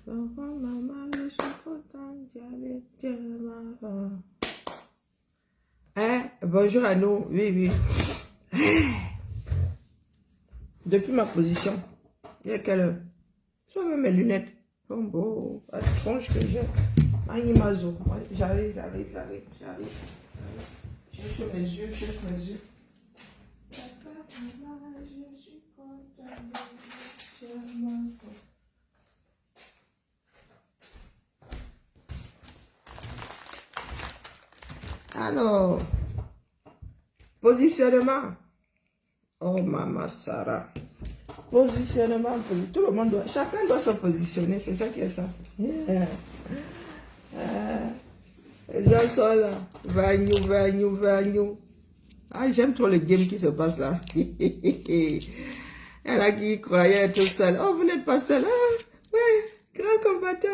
Maman, je suis contente d'y aller, tiens, maman. Hein? Bonjour à nous, oui, oui. Depuis ma position, il y a quelle heure? Ça même mes lunettes. Oh, beau, la tronche que j'ai. Animazo. J'arrive. Cherche mes yeux. Papa, maman, je suis contente de maman. Alors, positionnement. Oh, maman Sarah. Positionnement, tout le monde doit, chacun doit se positionner, c'est ça qui est ça. Yeah. Les gens sont là, vagnou. Ah, j'aime trop le game qui se passe là. Il y en a qui croyaient être seul. Oh, vous n'êtes pas seul. Ah, ouais, grand combattant.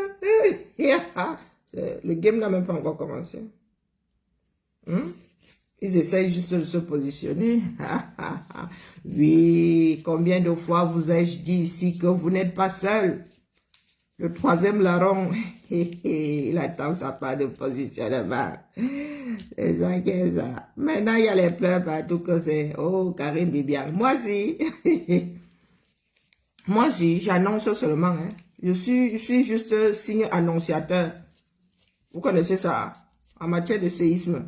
Le game n'a même pas encore commencé. Ils essayent juste de se positionner. Oui, combien de fois vous ai-je dit ici que vous n'êtes pas seul? Le troisième larron, il attend sa part de positionnement. C'est ça qui est ça. Maintenant, il y a les pleurs partout que c'est, oh, Karim Bibian. Moi, si. Moi, si, j'annonce seulement. Hein. Je suis juste signe annonciateur. Vous connaissez ça, en matière de séisme.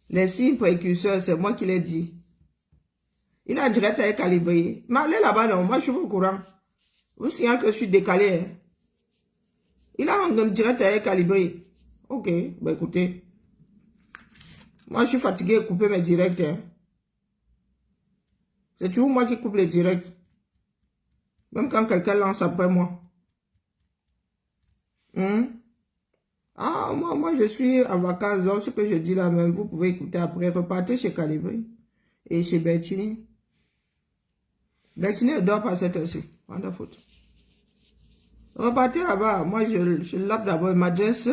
Les signes précurseurs, c'est moi qui l'ai dit. Il a direct à calibrer. Mais allez là-bas, non, moi je suis au courant. Vous signalez que je suis décalé. Hein? Il a un direct à calibrer. Ok, bah écoutez. Moi je suis fatigué de couper mes directs. Hein? C'est toujours moi qui coupe les directs. Même quand quelqu'un lance après moi. Ah, moi, je suis en vacances, donc ce que je dis là même, vous pouvez écouter après. Repartez chez Calibré et chez Bertini. Bertini ne dort pas cette heure-ci. Wonderful. Repartez là-bas. Moi, je l'appe d'abord. Je m'adresse.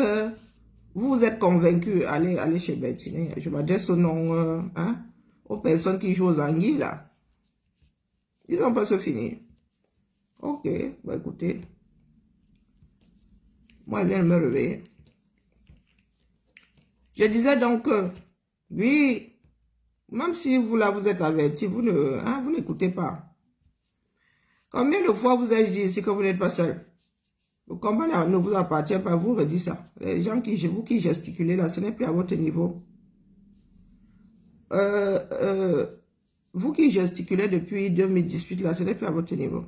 Vous êtes convaincus. Allez chez Bertini. Je m'adresse au nom, aux personnes qui jouent aux anguilles là. Ils n'ont pas se finir. Ok, bah écoutez. Moi, je viens de me réveiller. Je disais donc que, oui, même si vous là, vous êtes averti, vous n'écoutez pas. Combien de fois vous ai-je dit ici que vous n'êtes pas seul? Le combat ne vous appartient pas, vous redis ça. Les gens vous qui gesticulez là, ce n'est plus à votre niveau. Vous qui gesticulez depuis 2018 là, ce n'est plus à votre niveau.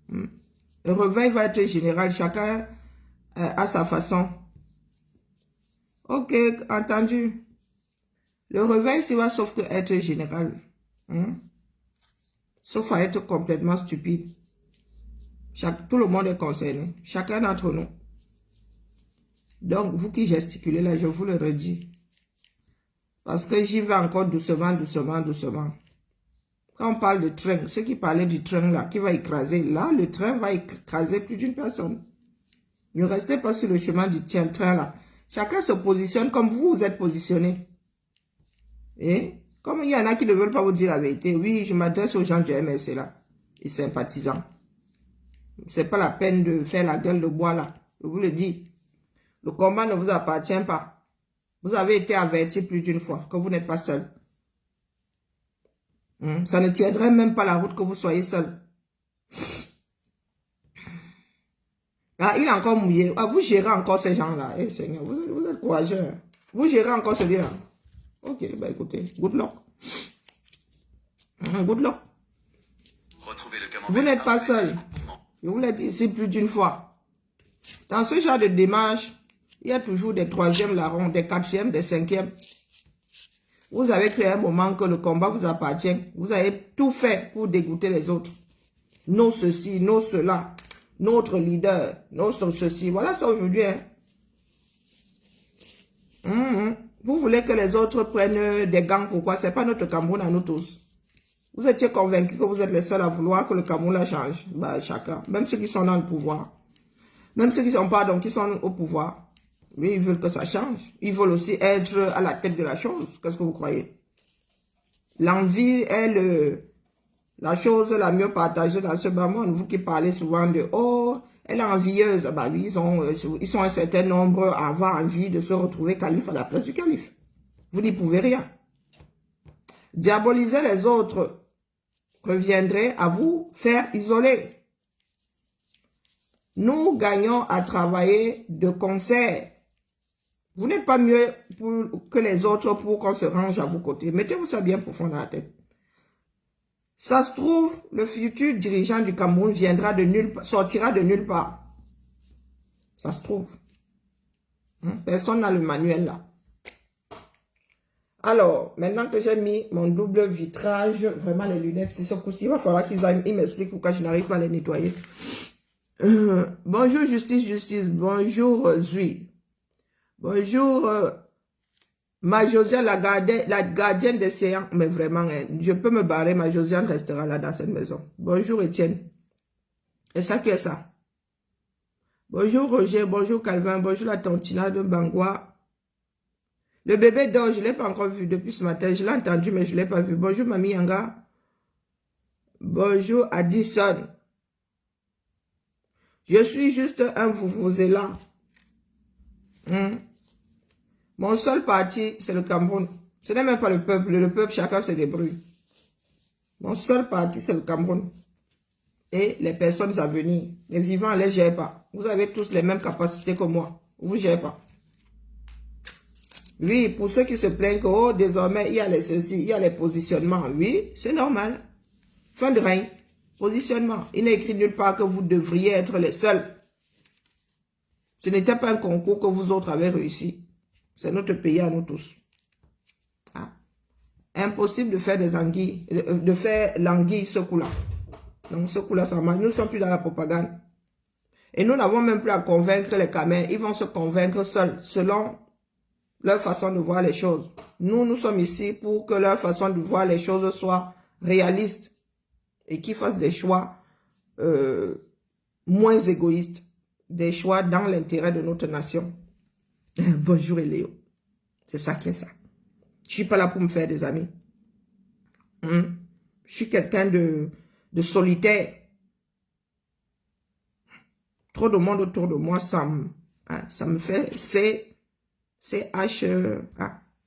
Le réveil va être général, chacun à sa façon. Ok, entendu. Le réveil, c'est va sauf que être général. Sauf à être complètement stupide. Tout le monde est concerné. Chacun d'entre nous. Donc, vous qui gesticulez là, je vous le redis. Parce que j'y vais encore doucement. Quand on parle de train, ceux qui parlaient du train là, qui va écraser, là, le train va écraser plus d'une personne. Ne restez pas sur le chemin du train là. Chacun se positionne comme vous êtes positionné. Et comme il y en a qui ne veulent pas vous dire la vérité, oui, je m'adresse aux gens du MSC là, et sympathisants. C'est pas la peine de faire la gueule de bois là. Je vous le dis. Le combat ne vous appartient pas. Vous avez été averti plus d'une fois que vous n'êtes pas seul. Ça ne tiendrait même pas la route que vous soyez seul. Ah, il est encore mouillé. Ah, vous gérez encore ces gens-là. Eh, Seigneur, vous êtes courageux. Vous gérez encore celui-là. Ok, bah écoutez, good luck. Good luck. Vous n'êtes pas seul. Je vous l'ai dit ici plus d'une fois. Dans ce genre de démarche, il y a toujours des troisièmes larrons, des quatrièmes, des cinquièmes. Vous avez créé un moment que le combat vous appartient. Vous avez tout fait pour dégoûter les autres. Nos ceci, nos cela. Notre leader, notre ceci. Voilà ça aujourd'hui. Hein? Vous voulez que les autres prennent des gants, pourquoi? C'est pas notre Cameroun à nous tous. Vous étiez convaincus que vous êtes les seuls à vouloir que le Cameroun la change. Bah, chacun. Même ceux qui sont dans le pouvoir. Même ceux qui sont pas, donc qui sont au pouvoir. Oui, ils veulent que ça change. Ils veulent aussi être à la tête de la chose. Qu'est-ce que vous croyez? L'envie est la chose la mieux partagée dans ce bas monde, vous qui parlez souvent de « Oh, elle est envieuse ». Bah oui, ils sont un certain nombre à avoir envie de se retrouver calife à la place du calife. Vous n'y pouvez rien. Diaboliser les autres reviendrait à vous faire isoler. Nous gagnons à travailler de concert. Vous n'êtes pas mieux que les autres pour qu'on se range à vos côtés. Mettez-vous ça bien profond dans la tête. Ça se trouve, le futur dirigeant du Cameroun viendra de nulle part, sortira de nulle part. Ça se trouve. Personne n'a le manuel là. Alors, maintenant que j'ai mis mon double vitrage, vraiment les lunettes, c'est ce coup-ci, il va falloir qu'ils m'expliquent pourquoi je n'arrive pas à les nettoyer. Bonjour Justice, bonjour Zui. Bonjour ma Josiane, la gardienne des séances. Mais vraiment, je peux me barrer, ma Josiane restera là dans cette maison. Bonjour Étienne. Et ça qui est ça? Bonjour Roger, bonjour Calvin, bonjour la Tontina de Bangwa. Le bébé dort, je ne l'ai pas encore vu depuis ce matin. Je l'ai entendu, mais je ne l'ai pas vu. Bonjour Mamie Yanga. Bonjour Addison. Je suis juste un vuvuzela. Mon seul parti, c'est le Cameroun. Ce n'est même pas le peuple. Le peuple, chacun se débrouille. Mon seul parti, c'est le Cameroun. Et les personnes à venir. Les vivants, ne les gèrent pas. Vous avez tous les mêmes capacités que moi. Vous ne gérez pas. Oui, pour ceux qui se plaignent que, oh, désormais, il y a les ceci, il y a les positionnements. Oui, c'est normal. Fin de règne. Positionnement. Il n'est écrit nulle part que vous devriez être les seuls. Ce n'était pas un concours que vous autres avez réussi. C'est notre pays à nous tous. Ah. Impossible de faire des anguilles, de faire l'anguille ce coup-là. Donc ce coup-là, ça marche. Nous ne sommes plus dans la propagande. Et nous n'avons même plus à convaincre les Camins. Ils vont se convaincre seuls, selon leur façon de voir les choses. Nous sommes ici pour que leur façon de voir les choses soit réaliste et qu'ils fassent des choix moins égoïstes, des choix dans l'intérêt de notre nation. Bonjour Eléo. C'est ça qui est ça. Je ne suis pas là pour me faire des amis. Je suis quelqu'un de solitaire. Trop de monde autour de moi, ça me fait... C'est H...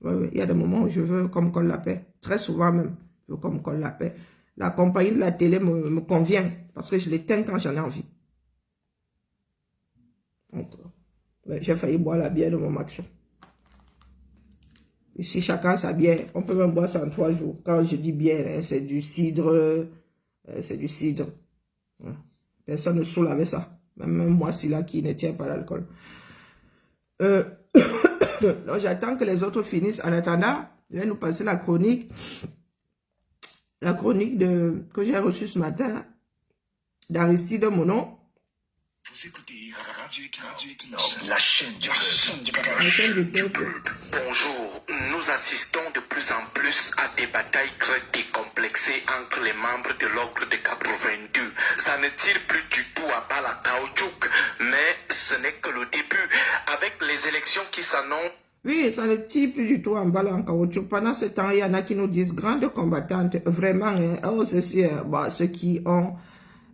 ouais, il y a des moments où je veux comme qu'on l'appelle. Très souvent même, je veux comme qu'on l'appelle. La compagnie de la télé me convient parce que je l'éteins quand j'en ai envie. Donc, j'ai failli boire la bière de mon maction. Ici, chacun sa bière. On peut même boire ça en 3 jours. Quand je dis bière, hein, c'est du cidre. C'est du cidre. Personne ne saoule avec ça. Même moi, c'est là qui ne tient pas l'alcool. Donc, j'attends que les autres finissent. En attendant, je vais nous passer la chronique. La chronique que j'ai reçue ce matin d'Aristide Monon. Vous écoutez la chaîne du peuple. Bonjour, nous assistons de plus en plus à des batailles très décomplexées entre les membres de l'ordre de 82. Ça ne tire plus du tout à bas la caoutchouc, mais ce n'est que le début. Avec les élections qui s'annoncent. Oui, ça ne tire plus du tout en balle en caoutchouc. Pendant ce temps, il y en a qui nous disent grandes combattantes. Vraiment, hein, oh, ceux qui ont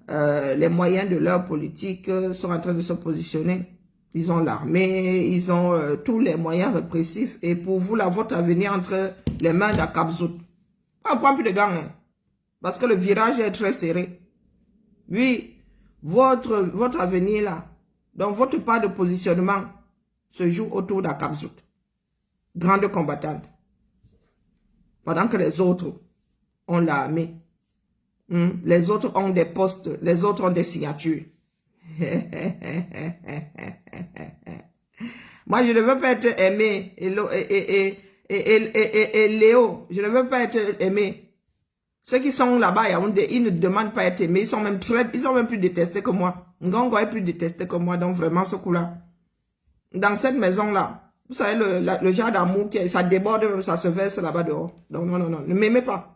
les moyens de leur politique sont en train de se positionner. Ils ont l'armée, ils ont tous les moyens répressifs. Et pour vous, là, votre avenir entre les mains d'Akabzout. On ne prend plus de gants, hein, parce que le virage est très serré. Oui, votre avenir là, donc votre part de positionnement se joue autour d'Akabzout. Grande combattante. Pendant que les autres ont l'armée. Les autres ont des postes, les autres ont des signatures. Moi, je ne veux pas être aimé. Et Léo, je ne veux pas être aimé. Ceux qui sont là-bas, ils ne demandent pas à être aimés. Ils sont même plus détestés que moi. Ngongo est plus détesté que moi. Donc, vraiment, ce coup-là. Dans cette maison-là, vous savez, le genre d'amour, ça déborde, ça se verse là-bas dehors. Donc, non, ne m'aimez pas.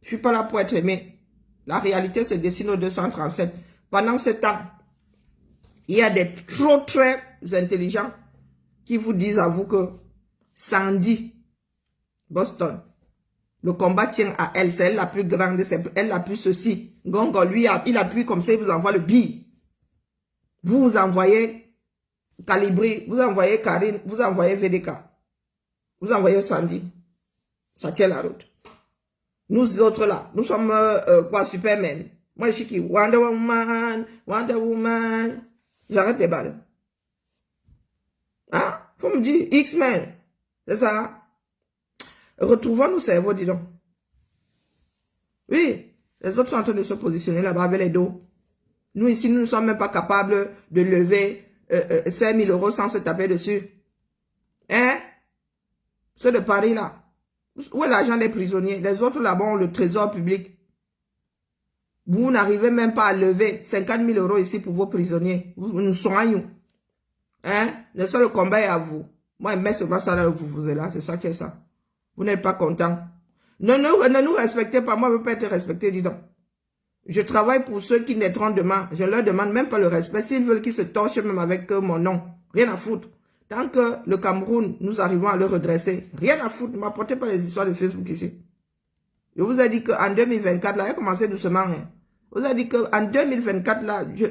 Je ne suis pas là pour être aimé. La réalité se dessine au 237. Pendant ce temps, il y a des trop très intelligents qui vous disent à vous que Sandy, Boston, Le combat tient à elle. C'est elle la plus grande. C'est elle la plus ceci. Gongo, lui, il appuie comme ça, il vous envoie le billet. Vous envoyez Calibri, vous envoyez Karine, vous envoyez VDK. Vous envoyez Sandy. Ça tient la route. Nous autres là, nous sommes quoi, Superman. Moi, je suis qui? Wonder Woman, Wonder Woman. J'arrête les balles. Hein? Faut me dire, X-Men. C'est ça? Retrouvons nos cerveaux, dis donc. Oui, les autres sont en train de se positionner là-bas avec les dos. Nous ici, nous ne sommes même pas capables de lever 5 000 euros sans se taper dessus. Hein? Ceux de Paris là. Où est l'argent des prisonniers? Les autres là-bas ont le trésor public. Vous n'arrivez même pas à lever 50 000 euros ici pour vos prisonniers. Nous soignons. Hein? Le seul combat est à vous. Moi, je mets ce ça là, vous êtes là. C'est ça qui est ça. Vous n'êtes pas content. Ne nous respectez pas. Moi, je ne veux pas être respecté, dis donc. Je travaille pour ceux qui naîtront demain. Je ne leur demande même pas le respect. S'ils veulent qu'ils se torchent même avec mon nom. Rien à foutre. Tant que le Cameroun, nous arrivons à le redresser. Rien à foutre. Ne m'apportez pas les histoires de Facebook ici. Je vous ai dit qu'en 2024, là, il a commencé doucement. Hein. Je vous ai dit qu'en 2024, là, je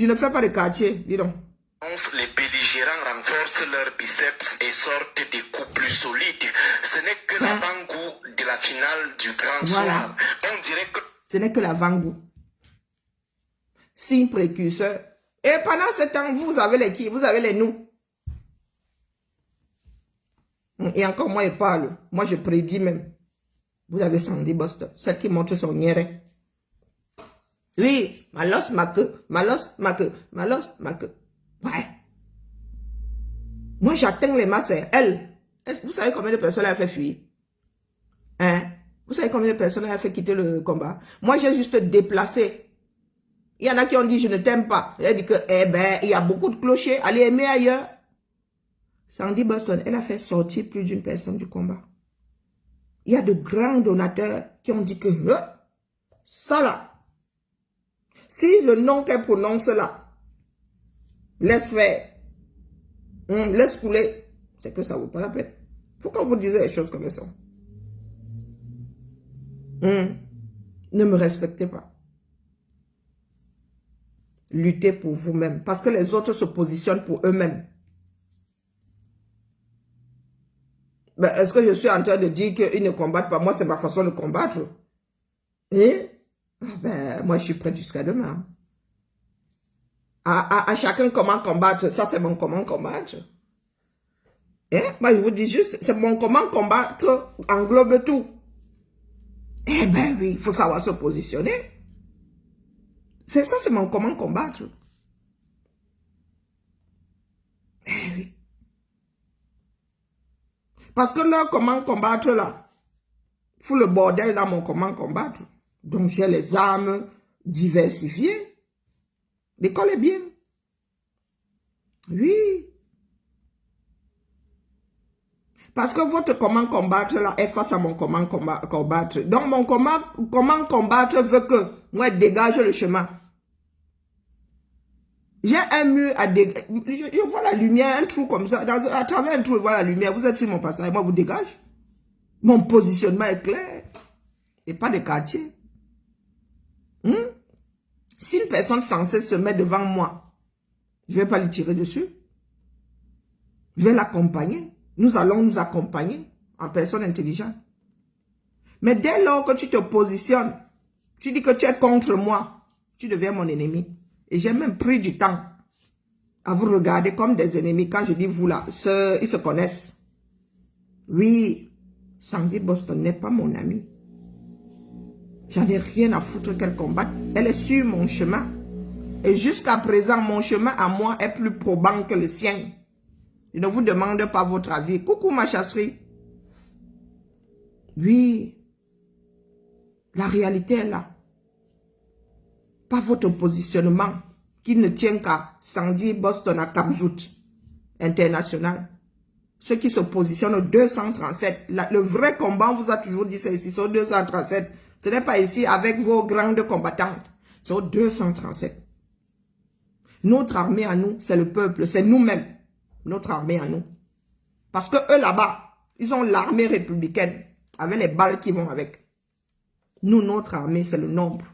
ne fais pas de quartier. Dis donc. Les belligérants renforcent leurs biceps et sortent des coups plus solides. Ce n'est que l'avant-goût de la finale du grand soir. On dirait que... Ce n'est que l'avant-goût. Signe précurseur. Et pendant ce temps, vous avez les qui? Vous avez les nous. Et encore, moi, je parle. Moi, je prédis même. Vous avez Sandy Boston. Celle qui montre son niéré. Oui, malos, ma queue. Malos, ma queue. Malos, ma queue. Ouais. Moi, j'atteins les masses. Elle. Vous savez combien de personnes elle a fait fuir? Hein? Vous savez combien de personnes elle a fait quitter le combat? Moi, j'ai juste déplacé. Il y en a qui ont dit, je ne t'aime pas. Elle a dit que, eh ben, il y a beaucoup de clochers. Allez aimer ailleurs. Sandy Boston, elle a fait sortir plus d'une personne du combat. Il y a de grands donateurs qui ont dit que, ça là, si le nom qu'elle prononce là, laisse faire, laisse couler, c'est que ça ne vaut pas la peine. Il faut qu'on vous dise les choses comme elles sont. Ne me respectez pas. Luttez pour vous-même. Parce que les autres se positionnent pour eux-mêmes. Ben, est-ce que je suis en train de dire qu'ils ne combattent pas? Moi, c'est ma façon de combattre. Et ben, moi, je suis prête jusqu'à demain. À chacun comment combattre. Ça, c'est mon comment combattre. Moi, je vous dis juste, c'est mon comment combattre englobe tout. Eh ben oui, il faut savoir se positionner. C'est ça, c'est mon comment combattre. Eh oui. Parce que là, comment combattre là, fout le bordel dans mon comment combattre. Donc, j'ai les armes diversifiées. L'école est bien. Oui. Parce que votre comment combattre là est face à mon comment combattre. Donc, mon comment combattre veut que moi dégage le chemin. J'ai un mur à dégager. Je vois la lumière, un trou comme ça. À travers un trou, je vois la lumière. Vous êtes sur mon passage, moi, vous dégage. Mon positionnement est clair. Et pas de quartier. Si une personne censée se met devant moi, je ne vais pas lui tirer dessus. Je vais l'accompagner. Nous allons nous accompagner en personne intelligente. Mais dès lors que tu te positionnes, tu dis que tu es contre moi, tu deviens mon ennemi. Et j'ai même pris du temps à vous regarder comme des ennemis. Quand je dis vous là, ils se connaissent. Oui, Sandy Boston n'est pas mon ami. J'en ai rien à foutre qu'elle combatte. Elle est sur mon chemin. Et jusqu'à présent, mon chemin à moi est plus probant que le sien. Je ne vous demande pas votre avis. Coucou ma chasserie. Oui, la réalité est là. Pas votre positionnement qui ne tient qu'à Sandy Boston à Capzout international. Ceux qui se positionnent au 237. Le vrai combat, on vous a toujours dit, c'est ici, c'est au 237. Ce n'est pas ici avec vos grandes combattantes. C'est au 237. Notre armée à nous, c'est le peuple, c'est nous-mêmes. Notre armée à nous. Parce que eux là-bas, ils ont l'armée républicaine. avec les balles qui vont avec. Nous, notre armée, c'est le nombre.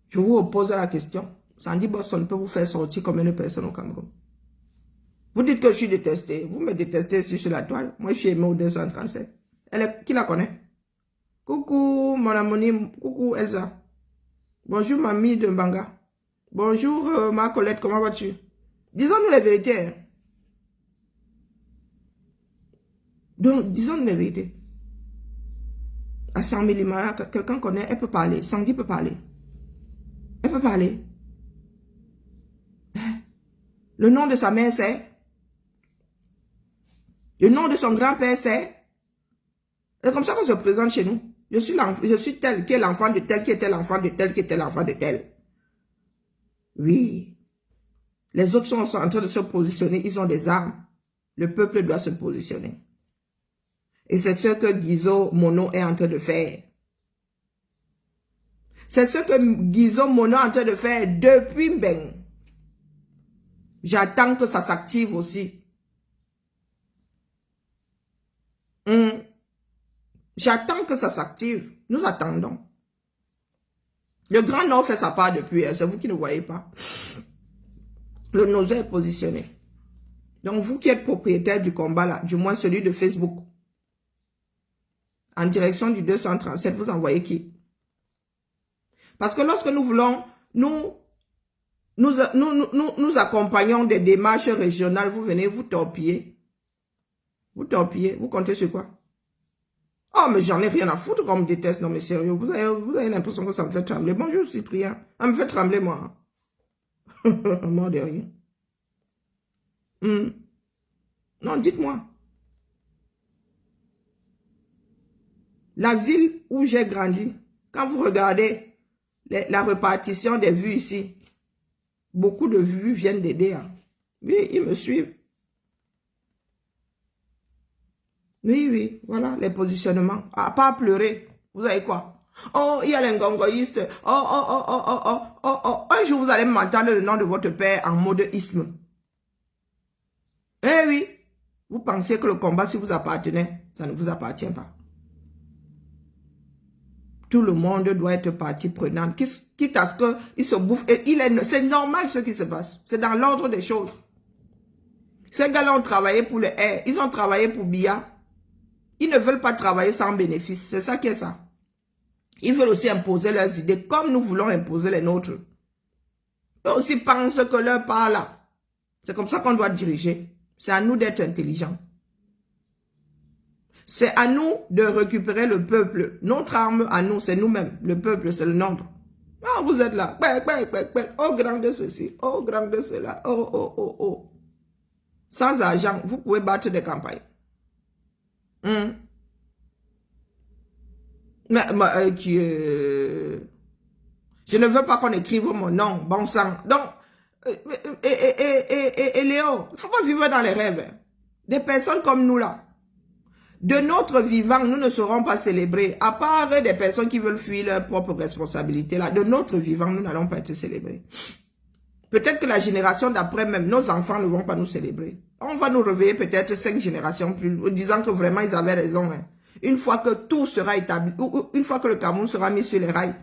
Je vous pose la question. Sandy Boston peut vous faire sortir combien de personnes au Cameroun? Vous dites que je suis détesté. Vous me détestez ici sur la toile. Moi, je suis aimé au 237. Qui la connaît? Coucou, mon amie. Coucou, Elsa. Bonjour, mamie de Mbanga. Bonjour, ma Colette. Comment vas-tu? Disons-nous les vérités. Hein. Donc, disons-nous les vérités. À 100 000 quelqu'un connaît, elle peut parler. Sandy peut parler. Elle peut parler. Le nom de sa mère, c'est... Le nom de son grand-père, c'est... C'est comme ça qu'on se présente chez nous. Je suis tel qui est l'enfant de tel, qui était l'enfant de tel, qui était l'enfant de tel. Oui. Les autres sont en train de se positionner. Ils ont des armes. Le peuple doit se positionner. Et c'est ce que Guizot Mono est en train de faire. C'est ce que Guizot Mono est en train de faire depuis Mbeng. J'attends que ça s'active aussi. J'attends que ça s'active. Nous attendons. Le Grand Nord fait sa part depuis. C'est vous qui ne voyez pas. Le Nozo est positionné. Donc vous qui êtes propriétaire du combat là, du moins celui de Facebook, en direction du 237, vous envoyez qui? Parce que lorsque nous voulons, nous accompagnons des démarches régionales, vous venez, vous torpillez. Vous torpillez, vous comptez sur quoi? Oh, mais j'en ai rien à foutre qu'on me déteste. Non, mais sérieux, vous avez l'impression que ça me fait trembler. Bonjour, Cyprien. Ça me fait trembler, moi. Mort de rien. Non, dites-moi. La ville où j'ai grandi, quand vous regardez la répartition des vues ici, beaucoup de vues viennent d'aider. Hein. Oui, ils me suivent. Oui, oui, voilà les positionnements. À pas pleurer. Vous savez quoi? Oh, il y a les ngongoïstes. Oh. Un jour, vous allez m'entendre le nom de votre père en mode isme. Eh oui. Vous pensez que le combat, si vous appartenez, ça ne vous appartient pas. Tout le monde doit être partie prenante. Quitte à ce qu'il se bouffe. C'est normal ce qui se passe. C'est dans l'ordre des choses. Ces gars-là ont travaillé pour le air. Ils ont travaillé pour Bia. Ils ne veulent pas travailler sans bénéfice. C'est ça qui est ça. Ils veulent aussi imposer leurs idées comme nous voulons imposer les nôtres. Eux aussi pensent que leur part là. C'est comme ça qu'on doit diriger. C'est à nous d'être intelligents. C'est à nous de récupérer le peuple. Notre arme à nous, c'est nous-mêmes. Le peuple, c'est le nombre. Ah, vous êtes là. Oh, grand de ceci. Oh, grand de cela. Oh. Sans argent, vous pouvez battre des campagnes. Je ne veux pas qu'on écrive mon nom, bon sang. Donc, Léo, il ne faut pas vivre dans les rêves. Des personnes comme nous là. De notre vivant, nous ne serons pas célébrés. À part des personnes qui veulent fuir leur propre responsabilité là. De notre vivant, nous n'allons pas être célébrés. Peut-être que la génération d'après même, nos enfants ne vont pas nous célébrer. On va nous réveiller peut-être 5 générations plus, disant que vraiment ils avaient raison. Hein. Une fois que tout sera établi, une fois que le Cameroun sera mis sur les rails,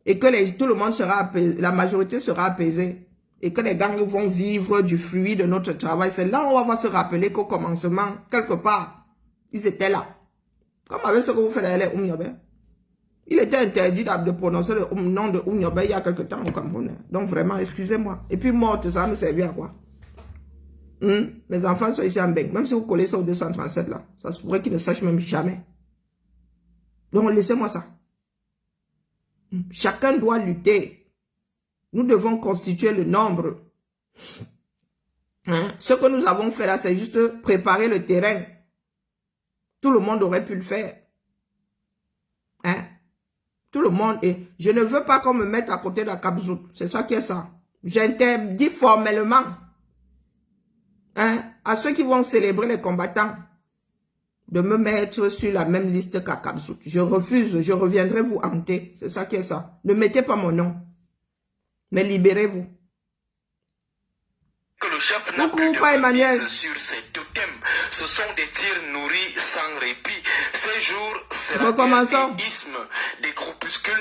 et que tout le monde sera apaisé, la majorité sera apaisée, et que les gangs vont vivre du fruit de notre travail, c'est là où on va se rappeler qu'au commencement, quelque part, ils étaient là. Comme avec ce que vous faites d'ailleurs les Oumniobé. Il était interdit de prononcer le nom de Oumniobé il y a quelque temps au Cameroun. Donc vraiment, excusez-moi. Et puis morte, ça va me servir à quoi? Mes enfants sont ici en Mbeng. Même si vous collez ça au 237 là, ça se pourrait qu'ils ne sachent même jamais. Donc laissez-moi ça. Chacun doit lutter. Nous devons constituer le nombre. Ce que nous avons fait là, c'est juste préparer le terrain. Tout le monde aurait pu le faire. Tout le monde. Et je ne veux pas qu'on me mette à côté de la Kabzout. C'est ça qui est ça. J'interdis formellement à ceux qui vont célébrer les combattants de me mettre sur la même liste qu'à Kabzout. Je refuse, je reviendrai vous hanter. C'est ça qui est ça. Ne mettez pas mon nom. Mais libérez-vous. Que le le chef n'a plus Coucou, pas de Emmanuel. mise sur ces totems. Ce sont des tirs nourris sans répit. Ces jours, c'est la Recommençons. guerre des ismes, des groupuscules.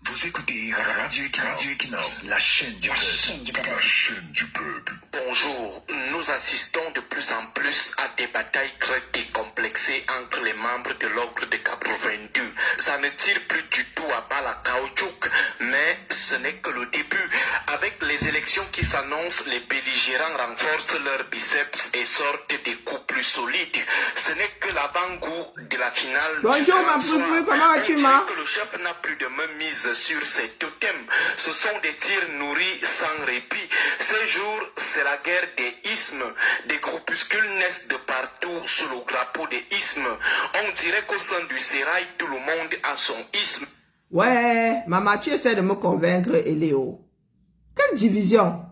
Vous écoutez Radio Equinox, la chaîne du peuple. La chaîne du peuple. Bonjour, nous assistons de plus en plus à des batailles très décomplexées entre les membres de l'ordre de 82. Ça ne tire plus du tout à balle à caoutchouc, mais ce n'est que le début. Avec les élections qui s'annoncent, les belligérants renforcent leurs biceps et sortent des coups plus solides. Ce n'est que l'avant-goût de la finale. Bonjour ma poupée, comment vas-tu ma? Que le chef n'a plus de mainmise sur ses totems. Ce sont des tirs nourris sans répit. Ces jours, c'est la guerre des ismes. Des groupuscules naissent de partout sous le drapeau des ismes. On dirait qu'au sein du sérail, tout le monde a son isme. Ouais, maman, tu essaies de me convaincre, Eléo. Quelle division?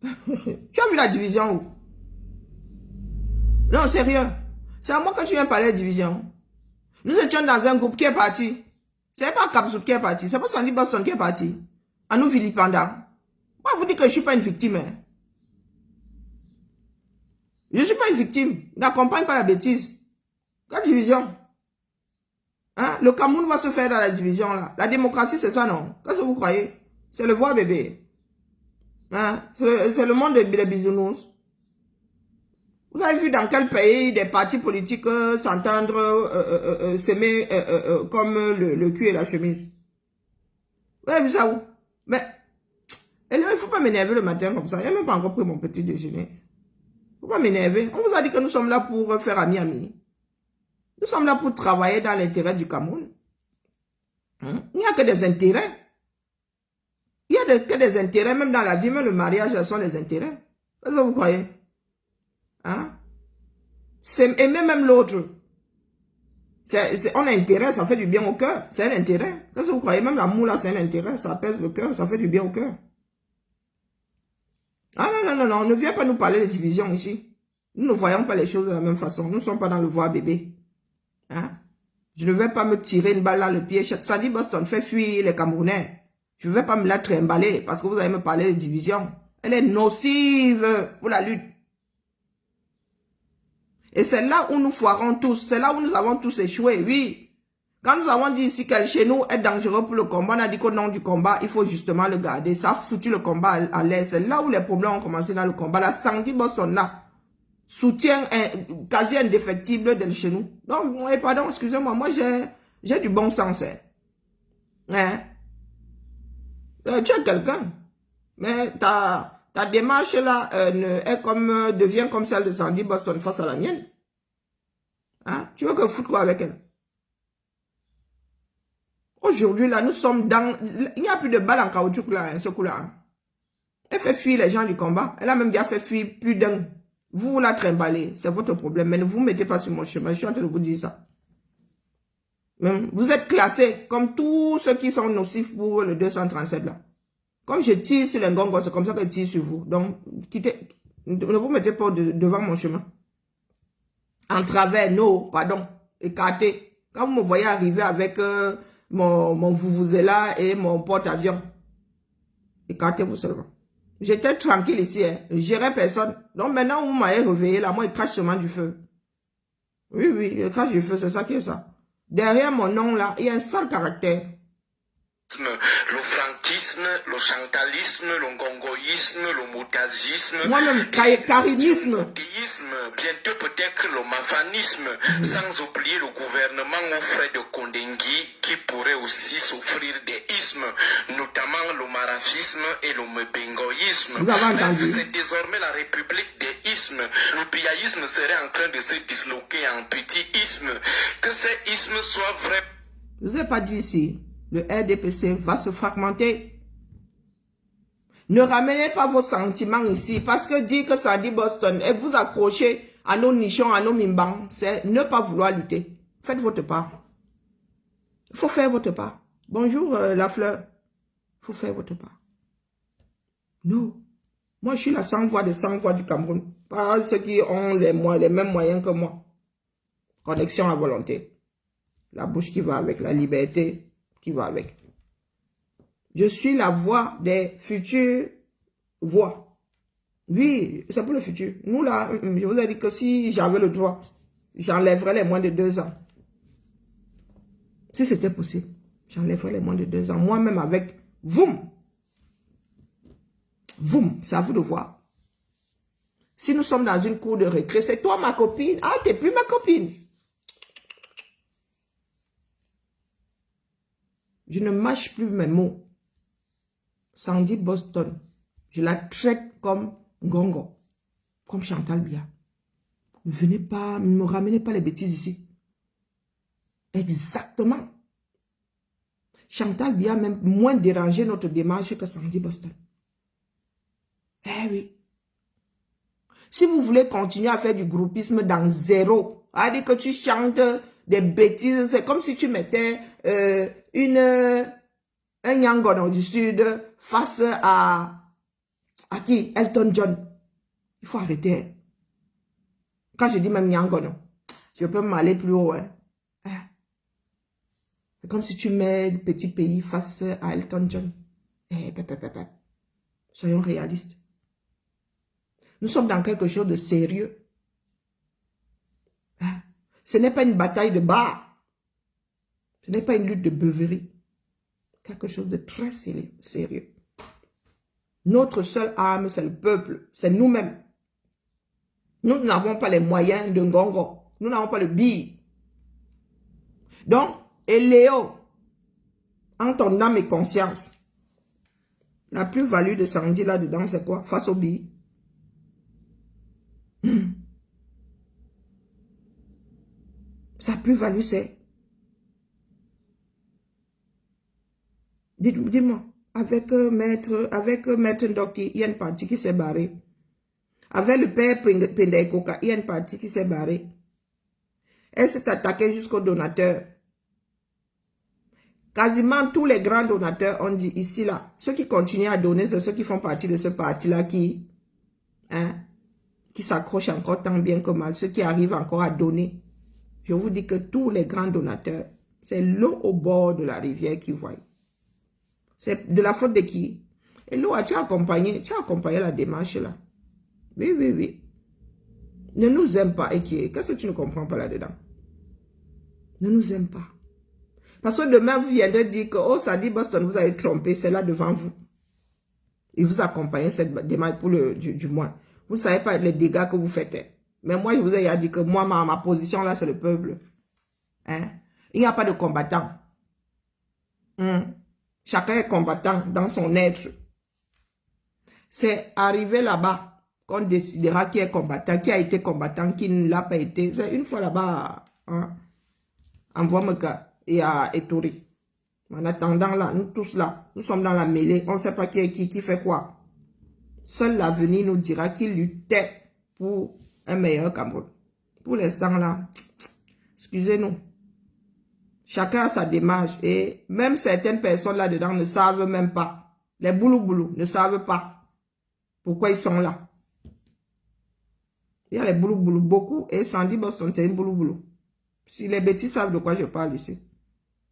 Tu as vu la division où? Non, sérieux. C'est à moi que tu viens parler de division. Nous étions dans un groupe qui est parti. C'est pas Kapsou qui est parti. C'est pas Sandy Boston qui est parti. À nous vilipendant. Moi, vous dites que je suis pas une victime. Hein. Je suis pas une victime. N'accompagne pas la bêtise. Quelle division? Hein? Le Cameroun va se faire dans la division là. La démocratie, c'est ça, non? Qu'est-ce que vous croyez? C'est le voir bébé. Hein? C'est le monde des bisounours. Vous avez vu dans quel pays des partis politiques s'entendre s'aimer comme le cul et la chemise? Vous avez vu ça où? Mais il ne faut pas m'énerver le matin comme ça. Il n'a même pas encore pris mon petit déjeuner. Il ne faut pas m'énerver. On vous a dit que nous sommes là pour faire ami-ami. Nous sommes là pour travailler dans l'intérêt du Cameroun. Hein? Il n'y a que des intérêts. Il n'y a que des intérêts, même dans la vie, même le mariage, ce sont des intérêts. Qu'est-ce que vous croyez? Hein? C'est aimer même l'autre. On a intérêt, ça fait du bien au cœur. C'est un intérêt. Qu'est-ce que vous croyez? Même l'amour là, c'est un intérêt. Ça apaise le cœur, ça fait du bien au cœur. Ah non, on ne vient pas nous parler de division ici. Nous ne voyons pas les choses de la même façon. Nous ne sommes pas dans le voir bébé. Hein? Je ne vais pas me tirer une balle dans le pied. Sandy Boston fait fuir les Camerounais. Je ne vais pas me la trimballer parce que vous allez me parler de division. Elle est nocive pour la lutte. Et c'est là où nous foirons tous. C'est là où nous avons tous échoué, oui. Quand nous avons dit ici qu'elle chez nous est dangereux pour le combat, on a dit qu'au nom du combat, il faut justement le garder. Ça a foutu le combat à l'air. C'est là où les problèmes ont commencé dans le combat. La Sandy Boston là, soutien quasi indéfectible de chez nous. Donc, pardon, excusez-moi, moi j'ai du bon sens. Hein? Tu es quelqu'un. Mais ta démarche là devient comme celle de Sandy Boston face à la mienne. Hein? Tu veux que foutre quoi avec elle? Aujourd'hui là, nous sommes dans... Il n'y a plus de balles en caoutchouc là, hein, ce coup-là. Hein. Elle fait fuir les gens du combat. Elle a même déjà fait fuir plus d'un. Vous la trimballez, c'est votre problème. Mais ne vous mettez pas sur mon chemin, je suis en train de vous dire ça. Vous êtes classés comme tous ceux qui sont nocifs pour le 237 là. Comme je tire sur les ngongos, c'est comme ça que je tire sur vous. Donc, quittez, ne vous mettez pas devant mon chemin. En travers, non, pardon, écartez. Quand vous me voyez arriver avec mon vuvuzela et mon porte-avions, écartez-vous seulement. J'étais tranquille ici, hein. Je gérais personne. Donc maintenant, vous m'avez réveillé là, moi, il crache seulement du feu. Oui, il crache du feu, c'est ça qui est ça. Derrière mon nom là, il y a un sale caractère. Le franquisme, le chantalisme, le ngongoïsme, le moutazisme, moi-même, carinisme, bientôt peut-être le mafanisme, sans oublier le gouvernement aux frais de Kondengui qui pourrait aussi souffrir des ismes, notamment le marafisme et le mebengoïsme. C'est désormais la république des ismes. Le piaïsme serait en train de se disloquer en petits ismes. Que ces ismes soient vrais. Je ne vous ai pas dit ici. Le RDPC va se fragmenter. Ne ramenez pas vos sentiments ici. Parce que dire que ça dit Boston et vous accrochez à nos nichons, à nos mimbans, c'est ne pas vouloir lutter. Faites votre part. Il faut faire votre part. Bonjour la fleur. Il faut faire votre part. Non. Moi, je suis la sans-voix des sans-voix du Cameroun. Pas ceux qui ont les mêmes moyens que moi. Connexion à volonté. La bouche qui va avec la liberté. Qui va avec. Je suis la voix des futures voix. Oui, c'est pour le futur. Nous, là, je vous ai dit que si j'avais le droit, j'enlèverais les moins de 2 ans. Si c'était possible, j'enlèverais les moins de 2 ans. Moi-même avec, voum, voum, c'est à vous de voir. Si nous sommes dans une cour de récré, c'est toi ma copine. Ah, t'es plus ma copine. Je ne mâche plus mes mots. Sandy Boston, je la traite comme Gongo, comme Chantal Bia. Ne venez pas, ne me ramenez pas les bêtises ici. Exactement. Chantal Bia a même moins dérangé notre démarche que Sandy Boston. Eh oui. Si vous voulez continuer à faire du groupisme dans zéro, c'est-à-dire que tu chantes des bêtises, c'est comme si tu mettais un Yangon du Sud face à qui? Elton John. Il faut arrêter. Quand je dis même Yangon, je peux m'aller plus haut. Hein. C'est comme si tu mets le petit pays face à Elton John. Soyons réalistes. Nous sommes dans quelque chose de sérieux. Ce n'est pas une bataille de bar. Ce n'est pas une lutte de beuverie. Quelque chose de très sérieux. Notre seule arme, c'est le peuple. C'est nous-mêmes. Nous n'avons pas les moyens de Ngongo. Nous n'avons pas le billet. Donc, et Léo, en ton âme et conscience, la plus-value de Sandy là-dedans, c'est quoi? Face au billet. Sa plus-value, c'est... Dis-moi, avec Maître Ndoki, il y a une partie qui s'est barrée. Avec le père Pendekoka, il y a une partie qui s'est barrée. Elle s'est attaquée jusqu'aux donateurs. Quasiment tous les grands donateurs ont dit ici, là, ceux qui continuent à donner, c'est ceux qui font partie de ce parti-là qui s'accrochent encore tant bien que mal, ceux qui arrivent encore à donner. Je vous dis que tous les grands donateurs, c'est l'eau au bord de la rivière qui voient. C'est de la faute de qui? Et l'eau, tu as accompagné la démarche là. Oui, oui, oui. Ne nous aime pas, et qu'est-ce que tu ne comprends pas là-dedans? Ne nous aime pas. Parce que demain, vous viendrez dire que, oh, Sandy Boston, vous avez trompé, c'est là devant vous. Et vous accompagnez cette démarche pour du moins. Vous ne savez pas les dégâts que vous faites. Mais moi, je vous ai dit que moi, ma position là, c'est le peuple. Hein? Il n'y a pas de combattant. Chacun est combattant dans son être. C'est arrivé là-bas qu'on décidera qui est combattant, qui a été combattant, qui ne l'a pas été. C'est une fois là-bas, hein, envoie-moi et à Etori. En attendant là, nous tous là, nous sommes dans la mêlée, on ne sait pas qui est qui fait quoi. Seul l'avenir nous dira qui luttait pour un meilleur Cameroun. Pour l'instant là, excusez-nous. Chacun a sa démarche et même certaines personnes là-dedans ne savent même pas. Les boulou-boulou ne savent pas pourquoi ils sont là. Il y a les boulou-boulou beaucoup et Sandy Boston c'est une boulou-boulou. Si les bêtises savent de quoi je parle ici.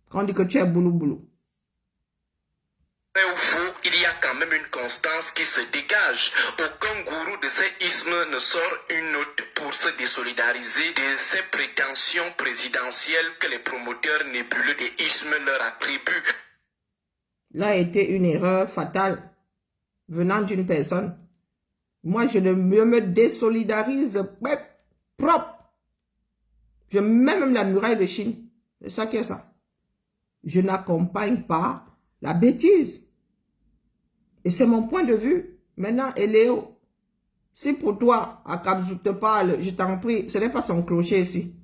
Quand on dit que tu es boulou-boulou. Vrai ou faux, il y a quand même une constance qui se dégage. Aucun gourou de ces ismes ne sort une note pour se désolidariser de ces prétentions présidentielles que les promoteurs nébuleux des ismes leur attribuent. Là a été une erreur fatale venant d'une personne. Moi, je ne me désolidarise propre. Je mets même la muraille de Chine. C'est ça qui est ça. Je n'accompagne pas la bêtise. Et c'est mon point de vue. Maintenant, Eléo, si pour toi, Akabzou te parle, je t'en prie, ce n'est pas son clocher ici.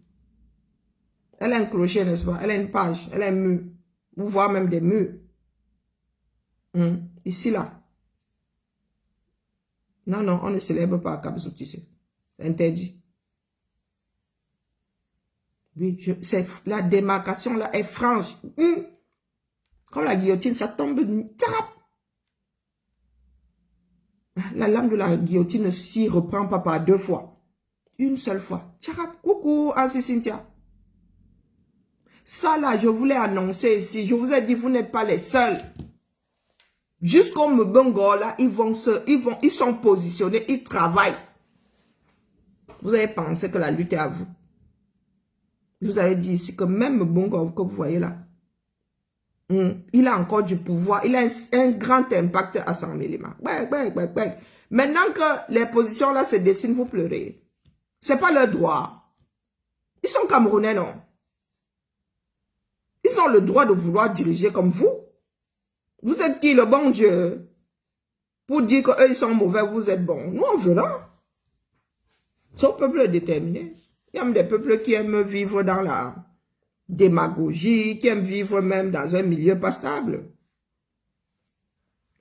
Elle a un clocher, n'est-ce pas? Elle a une page, elle a un mur. Vous voyez même des murs. Ici, là. Non, non, on ne célèbre pas Akabzou ici. C'est interdit. Oui, la démarcation là est franche. Comme la guillotine, ça tombe. La lame de la guillotine ne s'y reprend pas par 2 fois. Une seule fois. Tcharap, coucou, Ansi Cynthia. Ça là, je voulais annoncer ici. Je vous ai dit, vous n'êtes pas les seuls. Jusqu'au Mbongo, là, ils sont positionnés, ils travaillent. Vous avez pensé que la lutte est à vous. Je vous avais dit ici que même Mbongo, que vous voyez là, il a encore du pouvoir, il a un grand impact à Saint-Mélima. Maintenant que les positions là se dessinent, vous pleurez. Ce n'est pas leur droit. Ils sont Camerounais, non? Ils ont le droit de vouloir diriger comme vous. Vous êtes qui, le bon Dieu? Pour dire qu'eux, ils sont mauvais, vous êtes bons. Nous, on veut là. Son peuple est déterminé. Il y a des peuples qui aiment vivre dans la démagogie, qui aiment vivre même dans un milieu pas stable.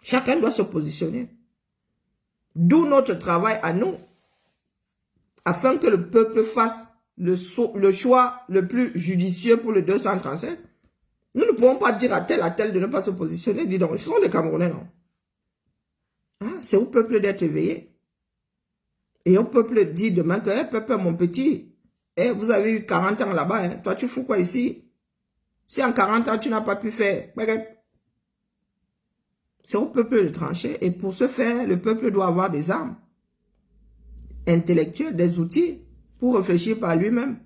Chacun doit se positionner. D'où notre travail à nous, afin que le peuple fasse le choix le plus judicieux pour le 237. Nous ne pouvons pas dire à tel de ne pas se positionner. Dis donc, ce sont les Camerounais, non? Hein? C'est au peuple d'être éveillé. Et au peuple dit demain que, peuple, mon petit, vous avez eu 40 ans là-bas, hein? Toi, tu fous quoi ici? Si en 40 ans, tu n'as pas pu faire, c'est au peuple de trancher. Et pour ce faire, le peuple doit avoir des armes intellectuelles, des outils pour réfléchir par lui-même.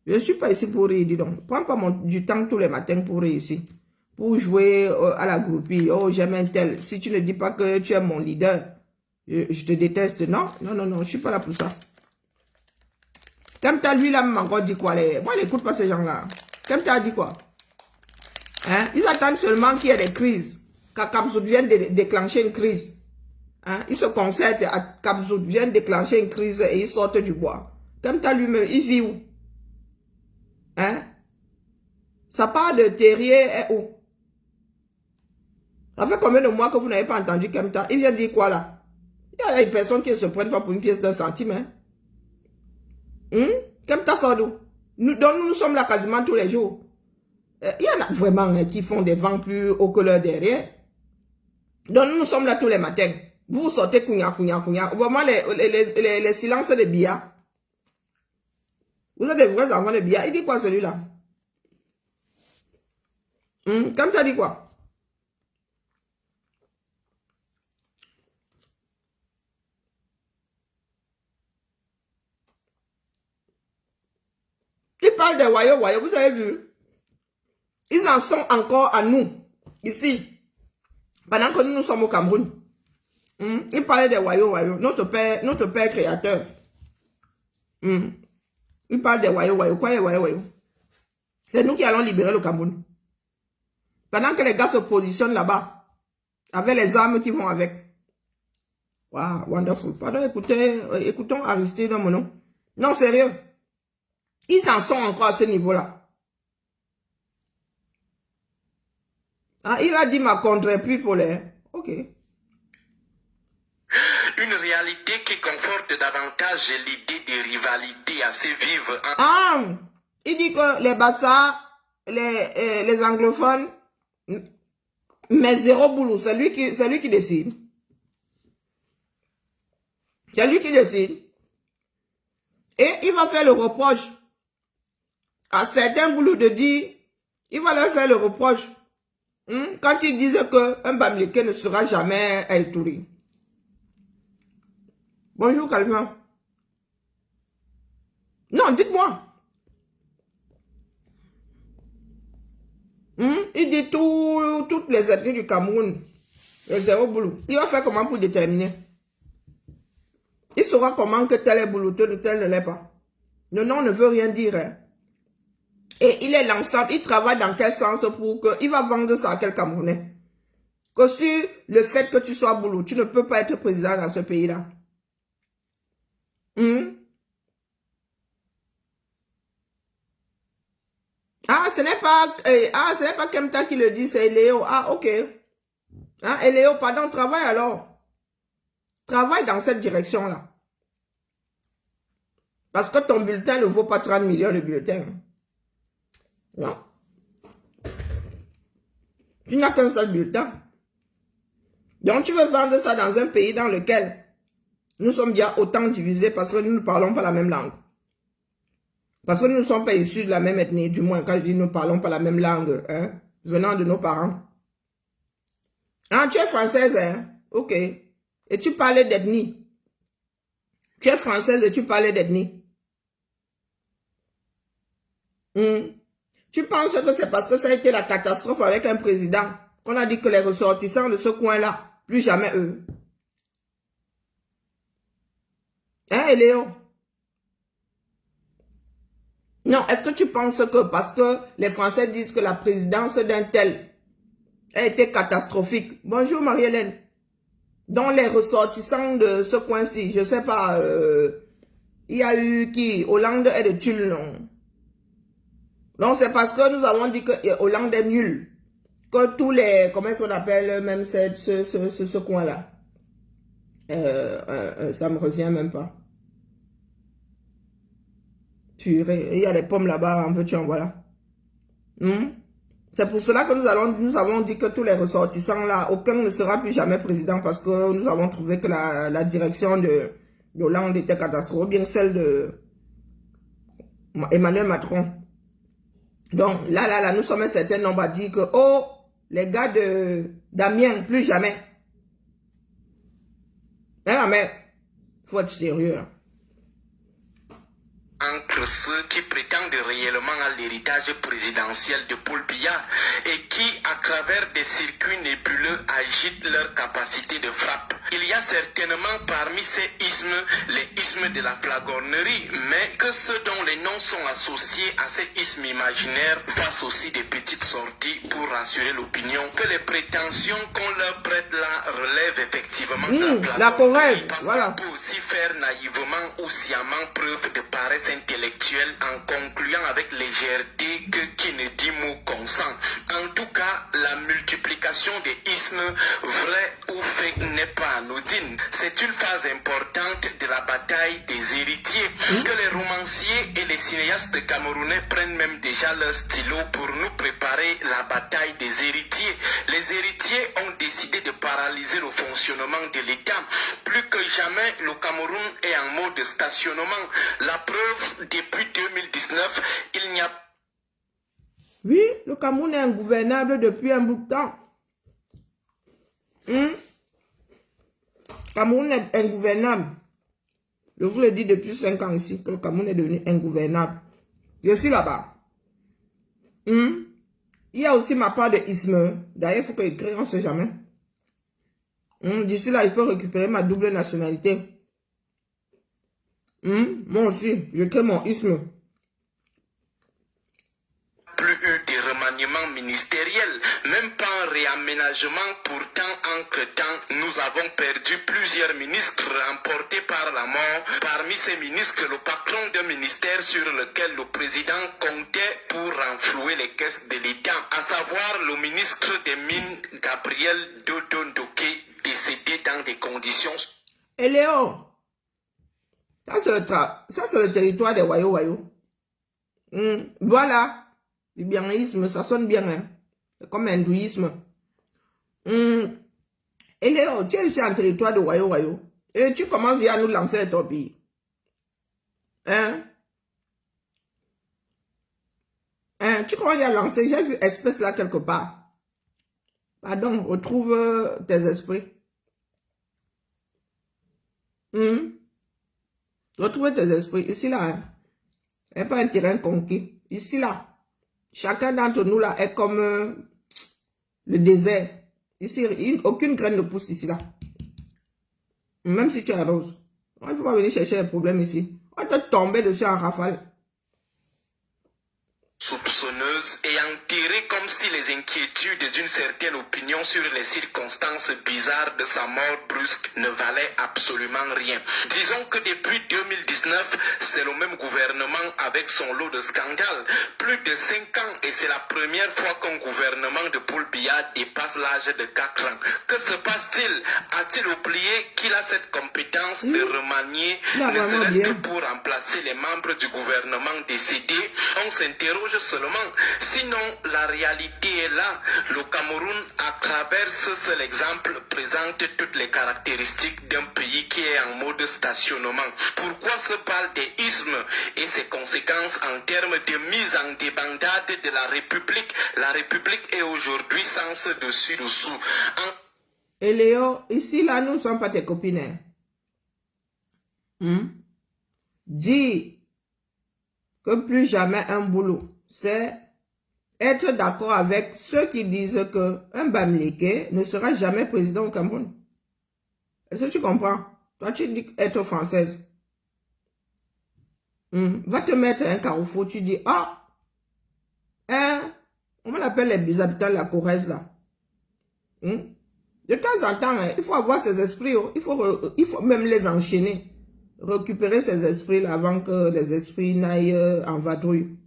Je ne suis pas ici pour rire, dis donc. Prends pas du temps tous les matins pour rire ici. Pour jouer à la groupie. Oh, j'aime un tel. Si tu ne dis pas que tu es mon leader, je te déteste. Non, non, non, non, je ne suis pas là pour ça. Kemta, lui, là, m'a encore dit quoi? Moi, je n'écoute pas ces gens-là. Kemta a dit quoi? Hein? Ils attendent seulement qu'il y ait des crises. Quand Kabzout vienne déclencher une crise. Hein? Ils se concertent à Kabzout vienne déclencher une crise et ils sortent du bois. Kemta lui-même, il vit où? Hein? Ça part de Terrier est où? Ça fait combien de mois que vous n'avez pas entendu Kemta? Il vient dire quoi là? Il y a des personnes qui ne se prennent pas pour une pièce d'un centime. Hein? Kemta sort d'où? Nous sommes là quasiment tous les jours. Il y en a vraiment qui font des vents plus hauts que leur derrière. Donc nous sommes là tous les matins. Vous sortez kounya. Vraiment les silences de Bia. Vous êtes des vrais enfants de Bia. Il dit quoi celui-là? Comme ça dit quoi? Il parle des royaumes, vous avez vu? Ils en sont encore à nous, ici. Pendant que nous sommes au Cameroun. Il parlait des royaumes, notre père créateur. Il parle des royaumes. Quoi les royaumes? C'est nous qui allons libérer le Cameroun. Pendant que les gars se positionnent là-bas, avec les armes qui vont avec. Wow, wonderful. Pardon, écoutons Aristide dans mon nom. Non, sérieux. Ils en sont encore à ce niveau-là. Ah, il a dit ma contre-people. Ok. Une réalité qui conforte davantage l'idée de rivalité assez vive. Ah, il dit que les Bassa, les anglophones, mais zéro boulot, c'est lui qui décide. C'est lui qui décide. Et il va faire le reproche à certains boulots de dire, il va leur faire le reproche quand ils disent qu'un Bamileke ne sera jamais un Touri. Bonjour Calvin. Non, dites-moi. Il dit toutes les ethnies du Cameroun. Le zéro boulot. Il va faire comment pour déterminer? Il saura comment que tel est boulot, tel ne l'est pas. Le nom ne veut rien dire. Hein. Et il est l'ensemble. Il travaille dans quel sens pour que... Il va vendre ça à quel Camerounais? Que sur le fait que tu sois boulot, tu ne peux pas être président dans ce pays-là. Ah, ce n'est pas Kemta qui le dit, c'est Léo. Ah, ok. Hein, et Léo, pardon, travaille alors. Travaille dans cette direction-là. Parce que ton bulletin ne vaut pas 30 millions de bulletins. Non. Tu n'as qu'un seul bulletin. Donc, tu veux vendre ça dans un pays dans lequel nous sommes déjà autant divisés parce que nous ne parlons pas la même langue. Parce que nous ne sommes pas issus de la même ethnie, du moins quand je dis nous ne parlons pas la même langue, hein, venant de nos parents. Ah, tu es française, hein? Ok. Et tu parlais d'ethnie. Tu es française et tu parlais d'ethnie. Hmm. Tu penses que c'est parce que ça a été la catastrophe avec un président qu'on a dit que les ressortissants de ce coin-là, plus jamais eux. Hein, Léo? Non, est-ce que tu penses que parce que les Français disent que la présidence d'un tel a été catastrophique? Bonjour Marie-Hélène. Dans les ressortissants de ce coin-ci, je sais pas, il y a eu qui? Hollande est de Tulle, non? Donc c'est parce que nous avons dit que Hollande est nul. Que tous les, comment est-ce qu'on appelle même ce coin-là? Ça me revient même pas. Purée, il y a les pommes là-bas, en veux-tu en voilà. C'est pour cela que nous avons dit que tous les ressortissants là, aucun ne sera plus jamais président parce que nous avons trouvé que la direction de Hollande était catastrophique, ou bien celle de Emmanuel Macron. Donc là, nous sommes un certain nombre à dire que, oh, les gars d'Amiens, plus jamais. Non, mais, faut être sérieux. Entre ceux qui prétendent réellement à l'héritage présidentiel de Paul Biya et qui, à travers des circuits nébuleux, agitent leur capacité de frappe. Il y a certainement parmi ces ismes les ismes de la flagornerie, mais que ceux dont les noms sont associés à ces ismes imaginaires fassent aussi des petites sorties pour rassurer l'opinion que les prétentions qu'on leur prête là relèvent effectivement de la corrève, voilà. On peut aussi faire naïvement ou sciemment preuve de paresse intellectuelle en concluant avec légèreté que qui ne dit mot consent. En tout cas, la multiplication des ismes, vrai ou fake, n'est pas anodine. C'est une phase importante de la bataille des héritiers que les romanciers et les cinéastes camerounais prennent même déjà leur stylo pour nous préparer la bataille des héritiers. Les héritiers ont décidé de paralyser le fonctionnement de l'État. Plus que jamais, le Cameroun est en mode stationnement. La preuve, depuis 2019, il n'y a... Oui, le Cameroun est ingouvernable depuis un bout de temps. Cameroun est ingouvernable. Je vous le dis depuis 5 ans ici, que le Cameroun est devenu ingouvernable. Je suis là-bas. Il y a aussi ma part de isme. D'ailleurs, il faut que j'écris, on ne sait jamais. D'ici là, je peux récupérer ma double nationalité. Moi aussi, je crée mon isme. Plus eu de remaniement ministériel, même pas un réaménagement. Pourtant, entre-temps, nous avons perdu plusieurs ministres emportés par la mort. Parmi ces ministres, le patron d'un ministère sur lequel le président comptait pour renflouer les caisses de l'État, à savoir le ministre des Mines, Gabriel Dodondoké, décédé dans des conditions... Et Léo, ça c'est le territoire des Wayo. Voilà. Le bianisme, ça sonne bien, hein. C'est comme l'hindouisme. Et Léo, tu es ici en territoire de Wayo. Et tu commences déjà à nous lancer les torpilles. Hein? Tu commences déjà à lancer, j'ai vu espèce là quelque part. Pardon, retrouve tes esprits. Retrouve tes esprits. Ici là, hein. Ce n'est pas un terrain conquis. Ici là. Chacun d'entre nous là est comme le désert. Ici, aucune graine ne pousse ici là. Même si tu arroses. Il ne faut pas venir chercher les problèmes ici. On va te tomber dessus en rafale. Soupçonneuse et enterrée comme si les inquiétudes d'une certaine opinion sur les circonstances bizarres de sa mort brusque ne valaient absolument rien. Disons que depuis 2019, c'est le même gouvernement avec son lot de scandales. Plus de 5 ans et c'est la première fois qu'un gouvernement de Paul Biya dépasse l'âge de 4 ans. Que se passe-t-il? A-t-il oublié qu'il a cette compétence de remanier, ne serait-ce que pour remplacer les membres du gouvernement décédés? On s'interroge seulement. Sinon, la réalité est là. Le Cameroun, à travers ce seul exemple, présente toutes les caractéristiques d'un pays qui est en mode stationnement. Pourquoi se parle des ismes et ses conséquences en termes de mise en débandade de la République? La République est aujourd'hui sans ce dessus-dessous. Et Léo, ici, là, nous ne sommes pas tes copines. Hein. Dis que plus jamais un boulot, c'est être d'accord avec ceux qui disent qu'un Bamileke ne sera jamais président au Cameroun. Est-ce que tu comprends? Toi, tu dis être française. Va te mettre un carrefour, tu dis, ah, on l'appelle les habitants de la Corrèze, là. De temps en temps, il faut avoir ces esprits, il faut même les enchaîner. Récupérer ces esprits-là avant que les esprits n'aillent en vadrouille.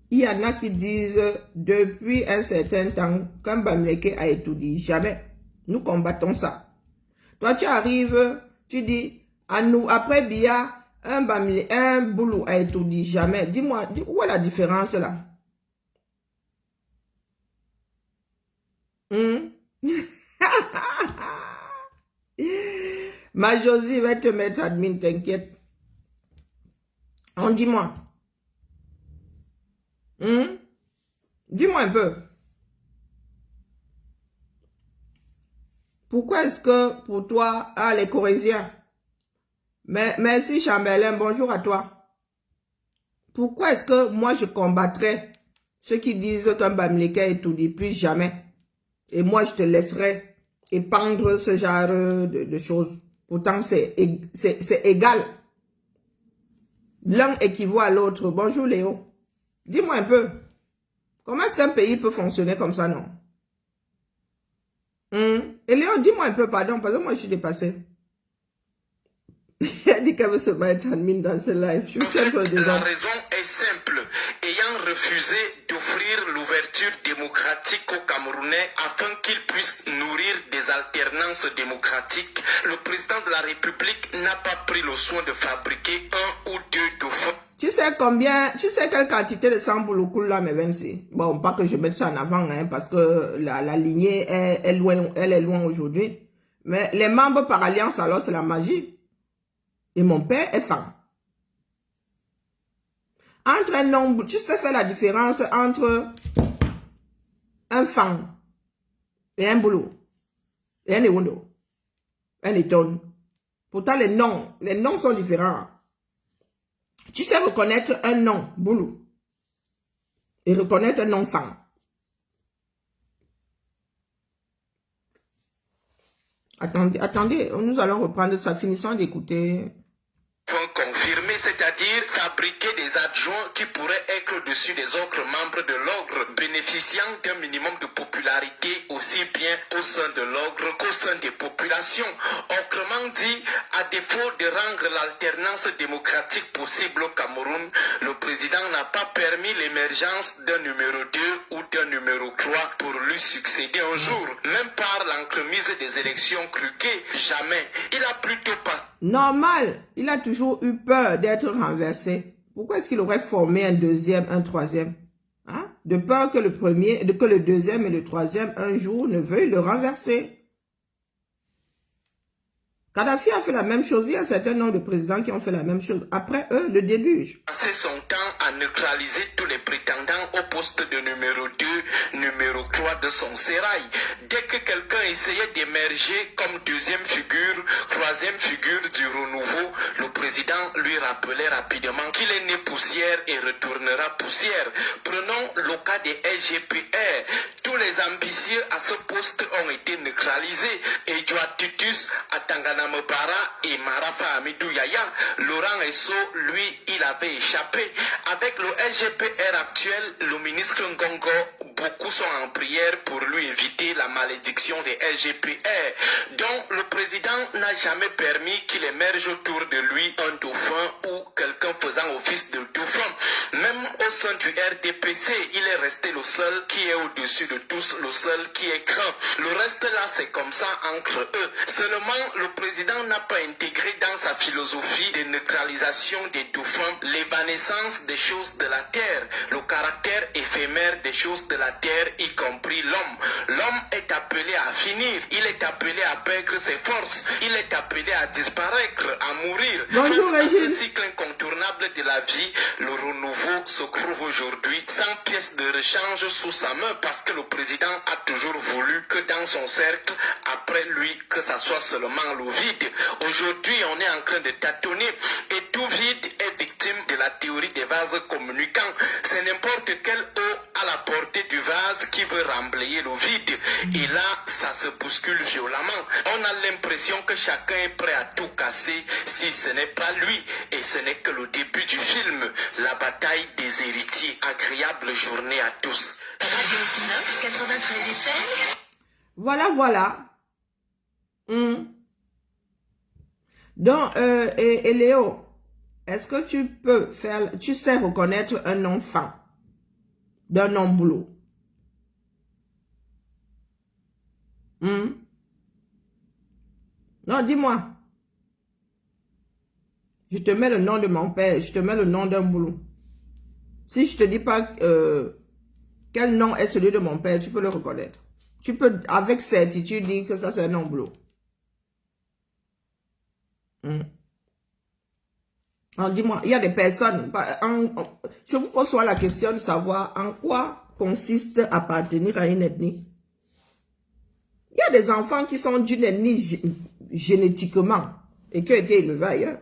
Il y en a qui disent depuis un certain temps qu'un Bamileke a étudié. Jamais. Nous combattons ça. Toi, tu arrives, tu dis, à nous, après Bia, un boulot a étudié. Jamais. Dis-moi, où est la différence là? Ma Josie va te mettre admin, t'inquiète. Dis-moi. Dis-moi un peu. Pourquoi est-ce que pour toi, les Corésiens, merci Chambelin, bonjour à toi. Pourquoi est-ce que moi je combattrais ceux qui disent qu'un Bamileke est tout dit, plus jamais. Et moi je te laisserai épandre ce genre de choses. Pourtant c'est égal. L'un équivaut à l'autre. Bonjour Léo. Dis-moi un peu. Comment est-ce qu'un pays peut fonctionner comme ça, non? Et Léo, dis-moi un peu, pardon, parce que moi je suis dépassée. Elle dit qu'elle veut se mettre en mine dans ce live. La raison est simple. Ayant refusé d'offrir l'ouverture démocratique aux Camerounais afin qu'ils puissent nourrir des alternances démocratiques, le président de la République n'a pas pris le soin de fabriquer un ou deux dauphins. Tu sais quelle quantité de sang pour le coup là, mais Vinci. Bon, pas que je mette ça en avant, hein, parce que la lignée est loin, elle est loin aujourd'hui. Mais les membres par alliance, alors c'est la magie. Et mon père est femme. Entre un nombre, tu sais faire la différence entre un fan et un boulot. Et un éwondo. Un étonne. Pourtant, les noms sont différents. Tu sais reconnaître un nom, boulot. Et reconnaître un nom fan. Attendez, nous allons reprendre ça. Finissons d'écouter. Confirmé, c'est-à-dire fabriquer des adjoints qui pourraient être au-dessus des autres membres de l'ogre, bénéficiant d'un minimum de popularité aussi bien au sein de l'ogre qu'au sein des populations. Autrement dit, à défaut de rendre l'alternance démocratique possible au Cameroun, le président n'a pas permis l'émergence d'un numéro 2 ou d'un numéro 3 pour lui succéder un jour. Même par l'entremise des élections truquées, jamais. Il a plutôt passé. Normal, il a toujours eu peur d'être renversé. Pourquoi est-ce qu'il aurait formé un deuxième, un troisième? Hein? De peur que le deuxième et le troisième, un jour, ne veuillent le renverser. Kadhafi a fait la même chose. Il y a un certain nombre de présidents qui ont fait la même chose. Après eux, le déluge. Passé son temps à neutraliser tous les prétendants au poste de numéro 2, numéro 3 de son sérail. Dès que quelqu'un essayait d'émerger comme deuxième figure, troisième figure du renouveau, le président lui rappelait rapidement qu'il est né poussière et retournera poussière. Prenons le cas des SGPR. Tous les ambitieux à ce poste ont été neutralisés. Et Joa Titus, Atangana Mopara et Marafa Amidou Yaya, Laurent Esso, lui, il avait échappé. Avec le SGPR actuel, le ministre Ngongo, beaucoup sont en prière pour lui éviter la malédiction des SGPR, dont le président n'a jamais permis qu'il émerge autour de lui un dauphin ou quelqu'un faisant office de dauphin. Même au sein du RDPC, il est resté le seul qui est au-dessus de tous, le seul qui est craint. Le reste là, c'est comme ça entre eux. Seulement, le président n'a pas intégré dans sa philosophie de neutralisation des dauphins l'évanescence des choses de la terre, le caractère éphémère éphémère des choses de la terre, y compris l'homme. L'homme est appelé à finir, il est appelé à perdre ses forces, il est appelé à disparaître, à mourir. Bonjour, Face à ce Régine. cycle incontournable de la vie, le renouveau se trouve aujourd'hui sans pièce de rechange sous sa main parce que le président a toujours voulu que dans son cercle, après lui, que ça soit seulement le vide. Aujourd'hui, on est en train de tâtonner et tout vide est victime de la théorie des vases communicants. C'est n'importe quelle eau à la portée du vase qui veut remblayer le vide. Et là, ça se bouscule violemment. On a l'impression que chacun est prêt à tout casser si ce n'est pas lui. Et ce n'est que le début du film. La bataille des héritiers. Agréable journée à tous. Radio Equinox 93 FM. Voilà, voilà. Donc, et Léo, est-ce que tu peux faire, tu sais reconnaître un enfant d'un nom boulot? Non, dis-moi. Je te mets le nom de mon père, je te mets le nom d'un boulot. Si je te dis pas quel nom est celui de mon père, tu peux le reconnaître. Tu peux avec certitude dire que ça c'est un nom boulot. Alors dis-moi, il y a des personnes, je vous pose la question de savoir en quoi consiste appartenir à une ethnie. Il y a des enfants qui sont d'une ethnie génétiquement et qui ont été élevés ailleurs.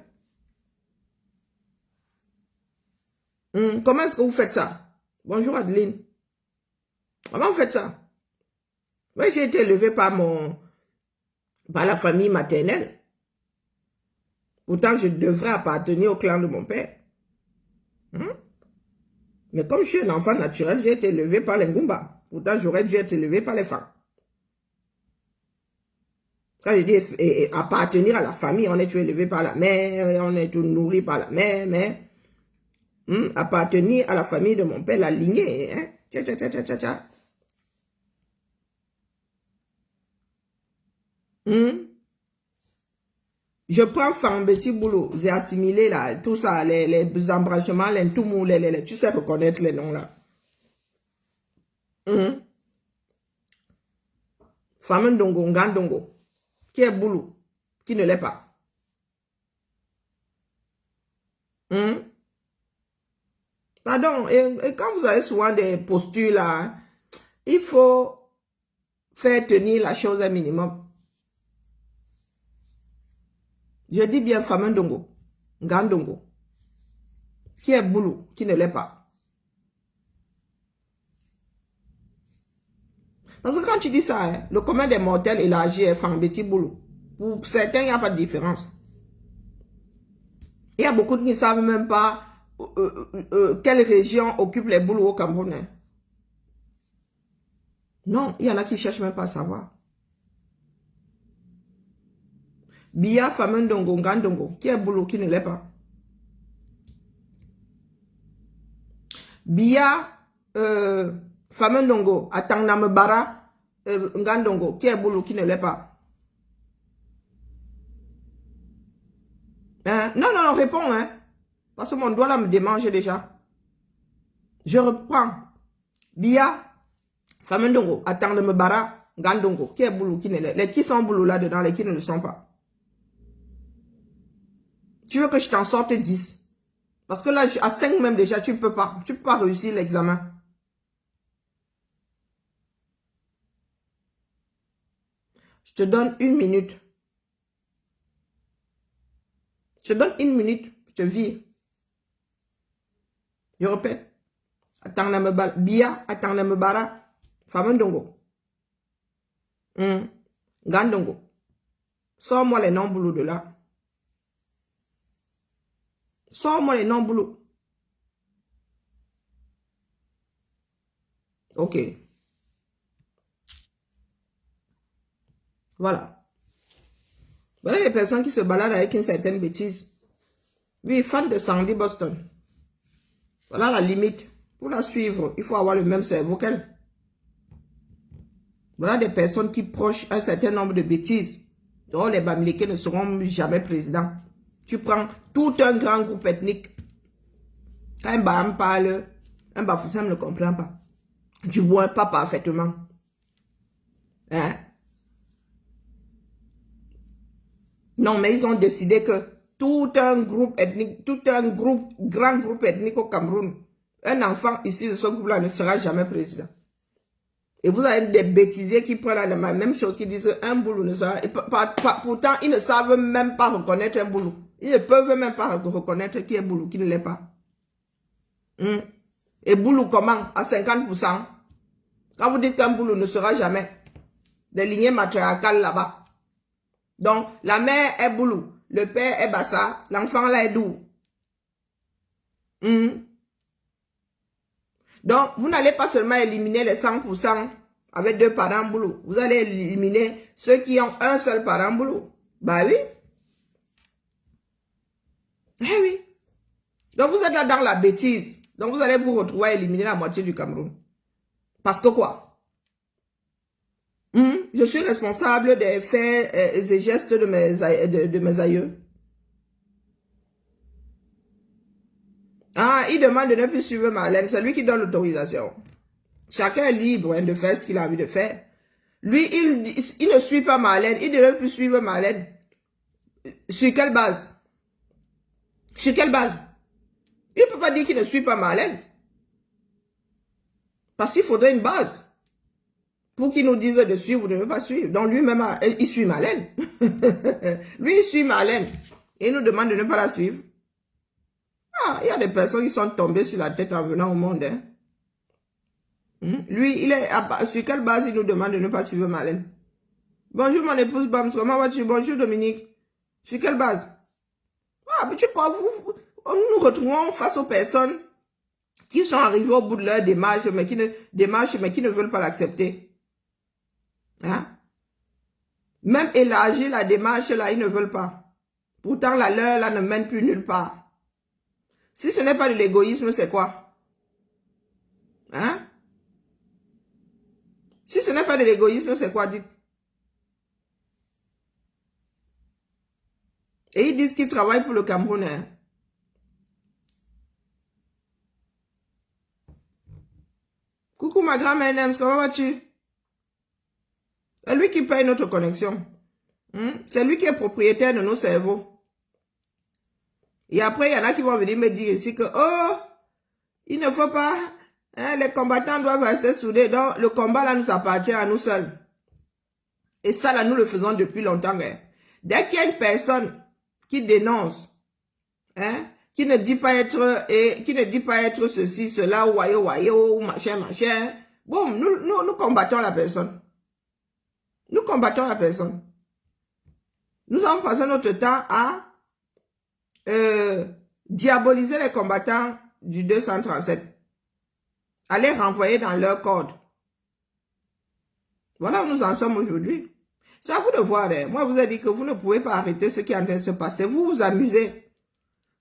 Comment est-ce que vous faites ça? Bonjour Adeline. Comment vous faites ça? Moi, j'ai été élevé par la famille maternelle. Pourtant, je devrais appartenir au clan de mon père. Mais comme je suis un enfant naturel, j'ai été élevé par les Ngumba. Pourtant, j'aurais dû être élevé par les femmes. Quand je dis appartenir à la famille, on est tout élevé par la mère, on est tout nourri par la mère, mais appartenir à la famille de mon père, la lignée, hein? Tcha. Je prends Fambeti Boulot, j'ai assimilé là, tout ça, les embranchements, les Ntoumou, tu sais reconnaître les noms là. Famendongo, Ngandongo, qui est Boulou, qui ne l'est pas. Pardon, et quand vous avez souvent des postures là, il faut faire tenir la chose un minimum. Je dis bien Famendongo, Ngandongo, qui est Boulou, qui ne l'est pas. Parce que quand tu dis ça, hein, le commun des mortels élargi est Fambeti Boulou. Pour certains, il n'y a pas de différence. Il y a beaucoup qui ne savent même pas quelle région occupe les Boulous au Cameroun. Hein. Non, il y en a qui ne cherchent même pas à savoir. Bia Famendongo, Ngandongo, qui est Boulou, qui ne l'est pas. Bia Famendongo, Atangnamebara, Ngandongo, qui est Boulou, qui ne l'est pas. Hein? Non, réponds, hein. Parce que mon doigt là me démange déjà. Je reprends. Bia Famendongo, Atangnamebara, Ngandongo, qui est Boulou, qui ne l'est pas. Les qui sont Boulou là-dedans, les qui ne le sont pas. Tu veux que je t'en sorte 10? Parce que là, à 5 même déjà, tu ne peux pas. Tu ne peux pas réussir l'examen. Je te donne 1 minute. Je te donne 1 minute. Je te vire. Je répète. Bia, Atangnamebara, Famendongo. Ngandongo. Sors-moi les noms Boulou de là. Sors-moi les noms Boulou. Ok. Voilà. Voilà les personnes qui se baladent avec une certaine bêtise. Oui, fan de Sandy Boston. Voilà la limite. Pour la suivre, il faut avoir le même cerveau qu'elle. Voilà des personnes qui prochent un certain nombre de bêtises. Donc les Bamileke ne seront jamais présidents. Tu prends tout un grand groupe ethnique. Quand un Baham parle, un Bafoussam ne comprend pas. Du moins, pas parfaitement. Hein? Non, mais ils ont décidé que tout un groupe ethnique, grand groupe ethnique au Cameroun, un enfant issu de ce groupe-là ne sera jamais président. Et vous avez des bêtisiers qui prennent la même chose, qui disent un boulot ne sera... Pourtant, ils ne savent même pas reconnaître un boulot. Ils ne peuvent même pas reconnaître qui est boulot, qui ne l'est pas. Et boulot comment? À 50%. Quand vous dites qu'un boulot ne sera jamais, des lignées matriarcales là-bas. Donc, la mère est boulot, le père est bassa, l'enfant là est doux. Donc, vous n'allez pas seulement éliminer les 100% avec 2 parents boulot. Vous allez éliminer ceux qui ont un seul parent boulot. Bah oui. Eh oui. Donc, vous êtes là dans la bêtise. Donc, vous allez vous retrouver à éliminer la moitié du Cameroun. Parce que quoi? Je suis responsable des faits et gestes de mes aïeux. Ah, il demande de ne plus suivre Marlène. C'est lui qui donne l'autorisation. Chacun est libre de faire ce qu'il a envie de faire. Lui, il ne suit pas Marlène. Il ne veut plus suivre Marlène. Sur quelle base? Sur quelle base? Il ne peut pas dire qu'il ne suit pas Marlène. Parce qu'il faudrait une base. Pour qu'il nous dise de suivre ou de ne pas suivre. Donc lui-même, il suit Marlène. Lui, il suit Marlène. Et il nous demande de ne pas la suivre. Ah, il y a des personnes qui sont tombées sur la tête en venant au monde. Hein. Lui, il est sur quelle base il nous demande de ne pas suivre Marlène? Bonjour mon épouse Bams, comment vas-tu? Bonjour Dominique. Sur quelle base? Ah, mais tu peux, nous nous retrouvons face aux personnes qui sont arrivées au bout de leur démarche, mais qui ne veulent pas l'accepter. Hein? Même élargir la démarche, là, ils ne veulent pas. Pourtant, la leur, là, ne mène plus nulle part. Si ce n'est pas de l'égoïsme, c'est quoi? Hein? Si ce n'est pas de l'égoïsme, c'est quoi, dites? Et ils disent qu'ils travaillent pour le Cameroun. Hein? Coucou ma grand-mère Nems, comment vas-tu? C'est lui qui paye notre connexion. C'est lui qui est propriétaire de nos cerveaux. Et après, il y en a qui vont venir me dire ici que, oh, il ne faut pas, hein, les combattants doivent rester soudés. Donc, le combat là nous appartient à nous seuls. Et ça là, nous le faisons depuis longtemps. Hein. Dès qu'il y a une personne qui dénonce, hein, qui ne dit pas être ceci, cela, ou machin, bon, nous combattons la personne. Nous combattons la personne. Nous avons passé notre temps à diaboliser les combattants du 237. À les renvoyer dans leur code. Voilà où nous en sommes aujourd'hui. C'est à vous de voir. Hein. Moi, je vous ai dit que vous ne pouvez pas arrêter ce qui est en train de se passer. Vous vous amusez.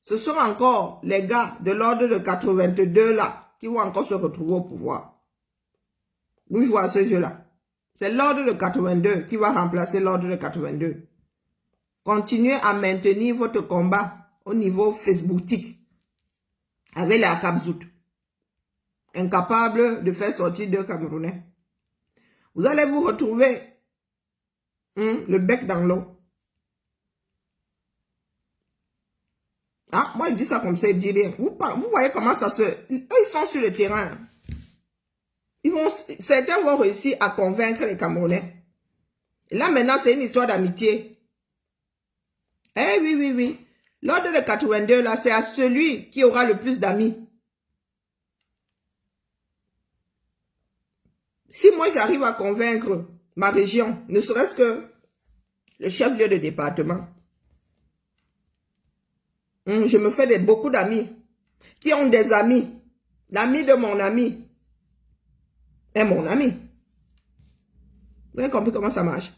Ce sont encore les gars de l'ordre de 82 là qui vont encore se retrouver au pouvoir. Vous jouez à ce jeu-là. C'est l'ordre de 82 qui va remplacer l'ordre de 82. Continuez à maintenir votre combat au niveau facebooktique avec les Akabzout, incapables de faire sortir 2 Camerounais. Vous allez vous retrouver le bec dans l'eau. Ah, moi je dis ça comme ça, il dit rien. Vous voyez comment ça se... Eux, ils sont sur le terrain. Certains vont réussir à convaincre les Camerounais. Et là maintenant, c'est une histoire d'amitié. Eh oui. L'ordre de 82, là, c'est à celui qui aura le plus d'amis. Si moi, j'arrive à convaincre ma région, ne serait-ce que le chef-lieu de département, je me fais beaucoup d'amis qui ont des amis. L'ami de mon ami est mon ami. Vous avez compris comment ça marche?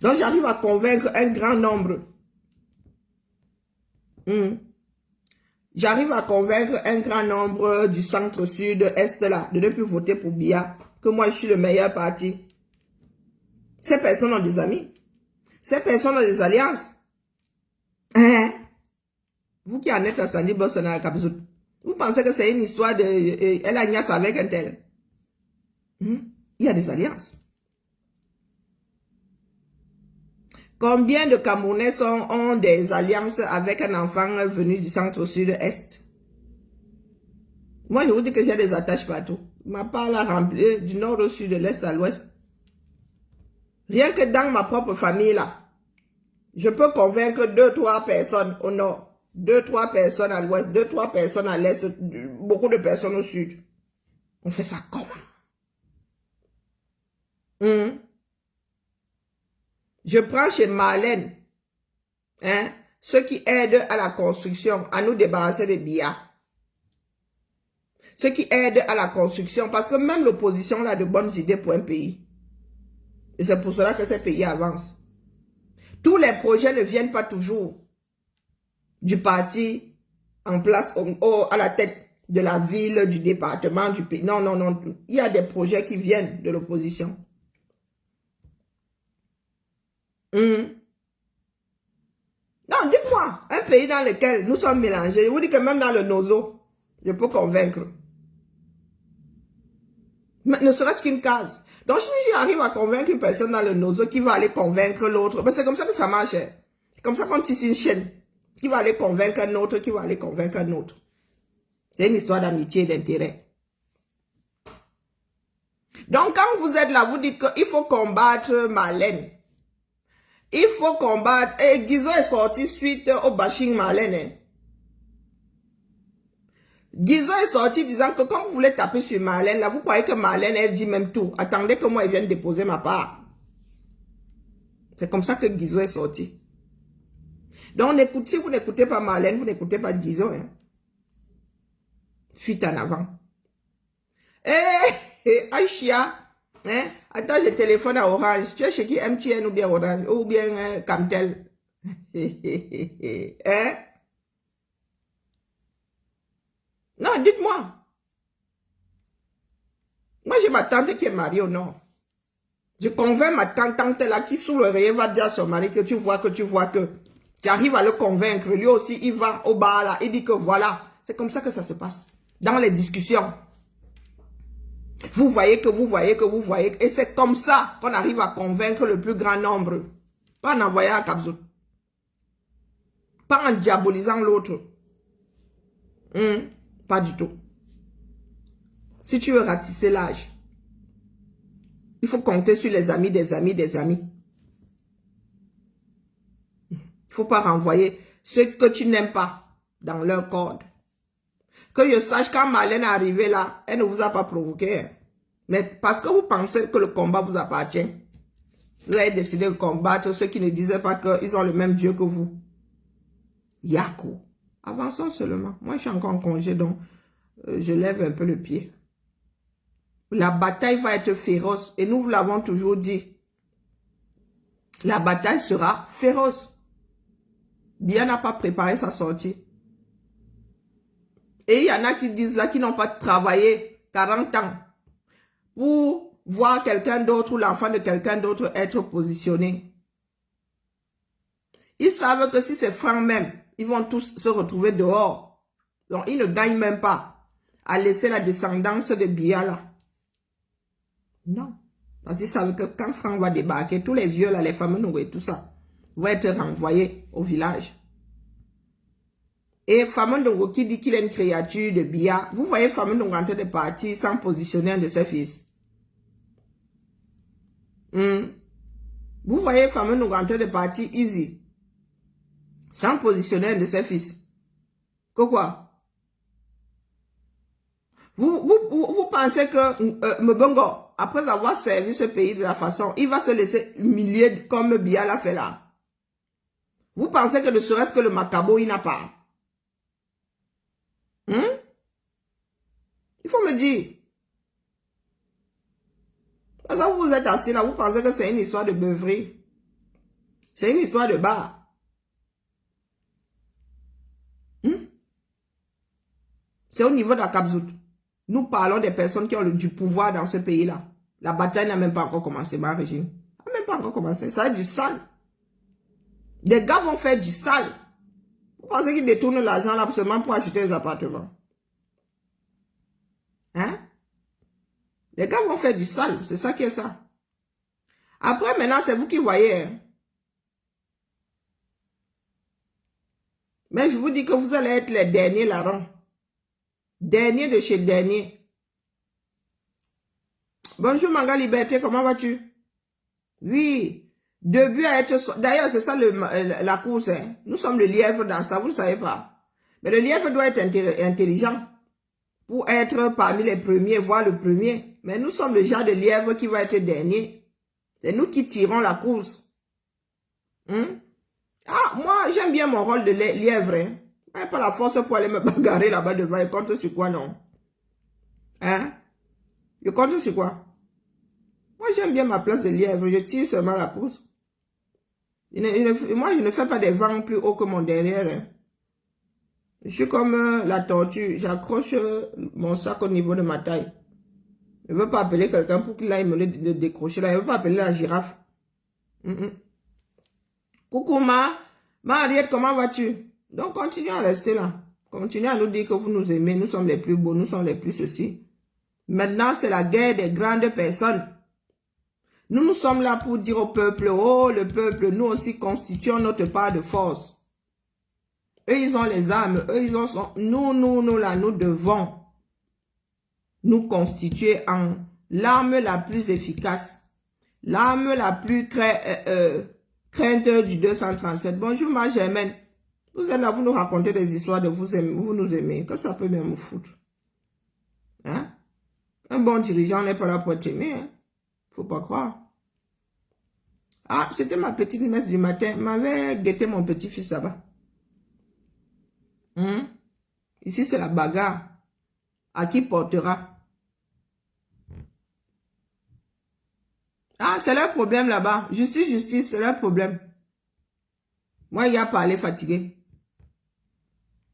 Donc, j'arrive à convaincre un grand nombre. J'arrive à convaincre un grand nombre du centre, sud, est là, de ne plus voter pour Biya, que moi, je suis le meilleur parti. Ces personnes ont des amis. Ces personnes ont des alliances. Hein? Vous qui en êtes à Sandy Bossona à Kabzout. Vous pensez que c'est une histoire de... elle agnace avec un tel. Il y a des alliances. Combien de Camerounais ont des alliances avec un enfant venu du centre-sud-est? Moi, je vous dis que j'ai des attaches partout. Ma part là remplie du nord au sud, de l'est à l'ouest. Rien que dans ma propre famille là, je peux convaincre 2-3 personnes au nord, 2-3 personnes à l'ouest, 2-3 personnes à l'est, beaucoup de personnes au sud. On fait ça comment? Je prends chez Marlène, ceux qui aident à la construction, à nous débarrasser des billards. Ceux qui aident à la construction, parce que même l'opposition a de bonnes idées pour un pays. Et c'est pour cela que ces pays avancent. Tous les projets ne viennent pas toujours du parti en place à la tête de la ville, du département, du pays. Non, non, non. Il y a des projets qui viennent de l'opposition. Non, dites-moi, un pays dans lequel nous sommes mélangés, je vous dis que même dans le Nozo, je peux convaincre. Mais ne serait-ce qu'une case. Donc, si j'arrive à convaincre une personne dans le Nozo qui va aller convaincre l'autre, ben c'est comme ça que ça marche. C'est comme ça qu'on tisse une chaîne. Qui va aller convaincre un autre, qui va aller convaincre un autre. C'est une histoire d'amitié et d'intérêt. Donc, quand vous êtes là, vous dites qu'il faut combattre Marlène. Il faut combattre. Et Guizot est sorti suite au bashing Marlène. Guizot est sorti disant que quand vous voulez taper sur Marlène, là, vous croyez que Marlène, elle dit même tout. Attendez que moi, elle vienne déposer ma part. C'est comme ça que Guizot est sorti. Donc, si vous n'écoutez pas Marlène, vous n'écoutez pas Guizot. Fuite en avant. Aïchia, attends, je téléphone à Orange. Tu es chez qui? MTN ou bien Orange? Ou bien Camtel? Non, dites-moi. Moi, j'ai ma tante qui est mariée au nord. Je convainc ma tante là qui sous l'oreiller va dire à son mari que tu vois que. Tu arrives à le convaincre. Lui aussi, il va au bar là. Il dit que voilà. C'est comme ça que ça se passe. Dans les discussions. Vous voyez. Et c'est comme ça qu'on arrive à convaincre le plus grand nombre. Pas en envoyant à Kabzout. Pas en diabolisant l'autre. Pas du tout. Si tu veux ratisser l'âge, il faut compter sur les amis des amis des amis. Il ne faut pas renvoyer ce que tu n'aimes pas dans leur corde. Que je sache, quand Marlène est arrivée là, elle ne vous a pas provoqué. Mais parce que vous pensez que le combat vous appartient, vous avez décidé de combattre ceux qui ne disaient pas qu'ils ont le même Dieu que vous. Yako. Avançons seulement. Moi, je suis encore en congé, donc je lève un peu le pied. La bataille va être féroce. Et nous vous l'avons toujours dit. La bataille sera féroce. Bien n'a pas préparé sa sortie. Et il y en a qui disent là, qui n'ont pas travaillé 40 ans pour voir quelqu'un d'autre ou l'enfant de quelqu'un d'autre être positionné. Ils savent que si c'est franc même, ils vont tous se retrouver dehors. Donc, ils ne gagnent même pas à laisser la descendance de Biya là. Non. Parce qu'ils savent que quand Franck va débarquer, tous les vieux là, les fameux Nogo et tout ça, vont être renvoyés au village. Et Fameux Ndongo qui dit qu'il est une créature de Biya, vous voyez Fameux Ndongo en train de partir sans positionner un de ses fils. Vous voyez Fameux Ndongo en train de partir easy, sans positionner un de ses fils. Que quoi? Vous pensez que Mbongo, après avoir servi ce pays de la façon, il va se laisser humilier comme Biya l'a fait là? Vous pensez que ne serait-ce que le Macabo, il n'a pas? Il faut me dire. Parce que vous êtes assis là, vous pensez que c'est une histoire de beuverie. C'est une histoire de bar. C'est au niveau de la Kabzout. Nous parlons des personnes qui ont du pouvoir dans ce pays-là. La bataille n'a même pas encore commencé, ma régime. Elle n'a même pas encore commencé. Ça va être du sale. Des gars vont faire du sale. Vous pensez qu'ils détournent l'argent là seulement pour acheter des appartements? Les gars vont faire du sale. C'est ça qui est ça. Après, maintenant, c'est vous qui voyez. Hein. Mais je vous dis que vous allez être les derniers larrons. Dernier de chez dernier. Bonjour, Manga Liberté, comment vas-tu? Oui. Début à être... D'ailleurs, c'est ça la course. Hein. Nous sommes le lièvre dans ça, vous ne savez pas. Mais le lièvre doit être intelligent pour être parmi les premiers, voire le premier. Mais nous sommes le genre de lièvre qui va être dernier. C'est nous qui tirons la course. Ah, moi, j'aime bien mon rôle de lièvre. Hein. Mais pas la force pour aller me bagarrer là-bas devant. Je compte sur quoi, non? Hein? Je compte sur quoi? Moi, j'aime bien ma place de lièvre. Je tire seulement la course. Moi, je ne fais pas des vents plus hauts que mon derrière. Hein. Je suis comme la tortue. J'accroche mon sac au niveau de ma taille. Je ne veux pas appeler quelqu'un pour qu'il aille me le décrocher là. Je ne veux pas appeler la girafe. Coucou Mariette, comment vas-tu? Donc, continuez à rester là. Continuez à nous dire que vous nous aimez. Nous sommes les plus beaux. Nous sommes les plus ceci. Maintenant, c'est la guerre des grandes personnes. Nous sommes là pour dire au peuple, oh, le peuple, nous aussi constituons notre part de force. Eux, ils ont les armes. Eux, ils ont... Nous, là, nous devons nous constituer en l'arme la plus efficace. L'arme la plus crainte du 237. Bonjour, ma Germaine. Vous êtes là, vous nous racontez des histoires de vous nous aimez. Que ça peut bien vous foutre. Hein? Un bon dirigeant n'est pas là pour t'aimer. Hein? Faut pas croire. Ah, c'était ma petite messe du matin. M'avait guetté mon petit-fils là-bas. Ici, c'est la bagarre. À qui portera? Ah, c'est leur problème là-bas. Justice, c'est leur problème. Moi, il y a parlé fatigué.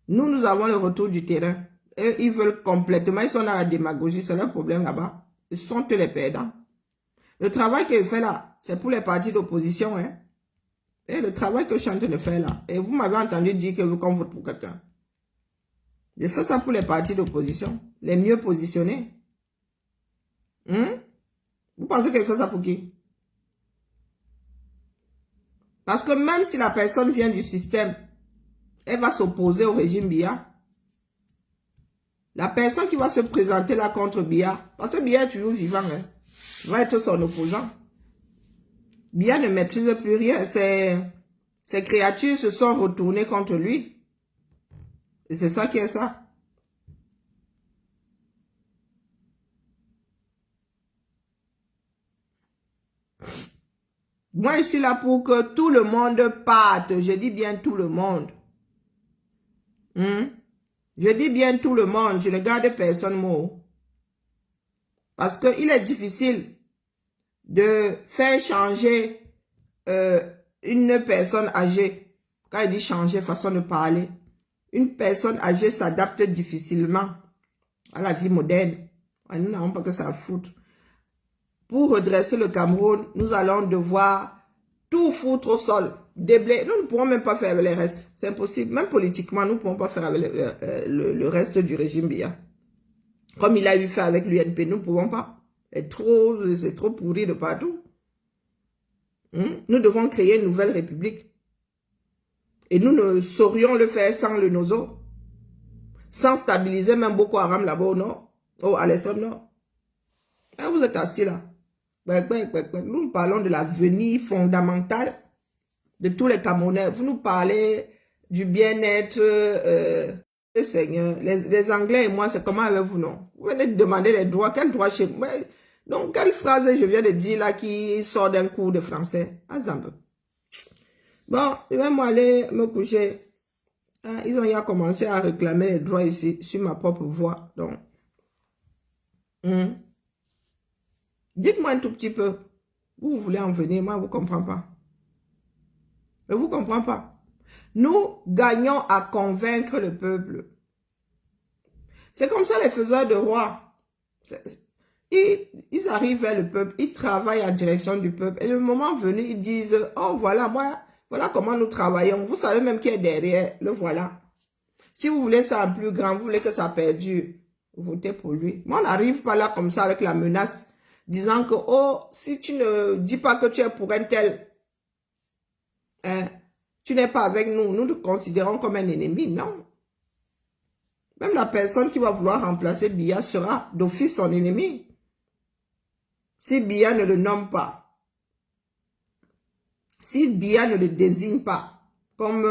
Nous avons le retour du terrain. Eux, ils veulent complètement, ils sont dans la démagogie, c'est leur problème là-bas. Ils sont tous les perdants. Le travail que je fais là, c'est pour les partis d'opposition. Hein. Et le travail que je suis en train de faire là. Et vous m'avez entendu dire que qu'on vote pour quelqu'un. Je fais ça pour les partis d'opposition. Les mieux positionnés. Vous pensez que je fais ça pour qui? Parce que même si la personne vient du système, elle va s'opposer au régime Biya. La personne qui va se présenter là contre Biya, parce que Biya est toujours vivant, hein, va être son opposant. Biya ne maîtrise plus rien. Ses créatures se sont retournées contre lui. Et c'est ça qui est ça. Moi, je suis là pour que tout le monde parte. Je dis bien tout le monde. Je dis bien tout le monde. Je ne garde personne mot. Parce qu'il est difficile de faire changer une personne âgée. Quand il dit changer façon de parler, une personne âgée s'adapte difficilement à la vie moderne. Nous n'avons pas que ça à foutre. Pour redresser le Cameroun, nous allons devoir tout foutre au sol. Déblai. Nous ne pourrons même pas faire avec les restes. C'est impossible. Même politiquement, nous ne pourrons pas faire avec le reste du régime Biya. Comme il a eu fait avec l'UNP, nous ne pouvons pas. C'est trop pourri de partout. Nous devons créer une nouvelle république. Et nous ne saurions le faire sans le Nozo. Sans stabiliser même Boko Haram là-bas au nord. À l'extrême nord. Et vous êtes assis là. Nous parlons de l'avenir fondamental de tous les Camerounais. Vous nous parlez du bien-être Seigneur. Les Anglais et moi, c'est comment avec vous, non? Vous venez de demander les droits. Quel droit chez moi? Donc, quelle phrase je viens de dire là qui sort d'un cours de français? Exemple. Bon, je vais aller me coucher. Ah, ils ont déjà commencé à réclamer les droits ici, sur ma propre voix. Donc, dites-moi un tout petit peu. Vous voulez en venir, moi, je ne vous comprends pas. Je ne vous comprends pas. Nous gagnons à convaincre le peuple. C'est comme ça les faiseurs de rois. Ils arrivent vers le peuple, ils travaillent en direction du peuple. Et le moment venu, ils disent, oh voilà, voilà comment nous travaillons. Vous savez même qui est derrière, le voilà. Si vous voulez ça en plus grand, vous voulez que ça perdure. votez pour lui. Moi, on n'arrive pas là comme ça avec la menace, disant que, oh, si tu ne dis pas que tu es pour un tel, hein, tu n'es pas avec nous, nous te considérons comme un ennemi. Non. Même la personne qui va vouloir remplacer Biya sera d'office son ennemi. Si Biya ne le nomme pas, si Biya ne le désigne pas comme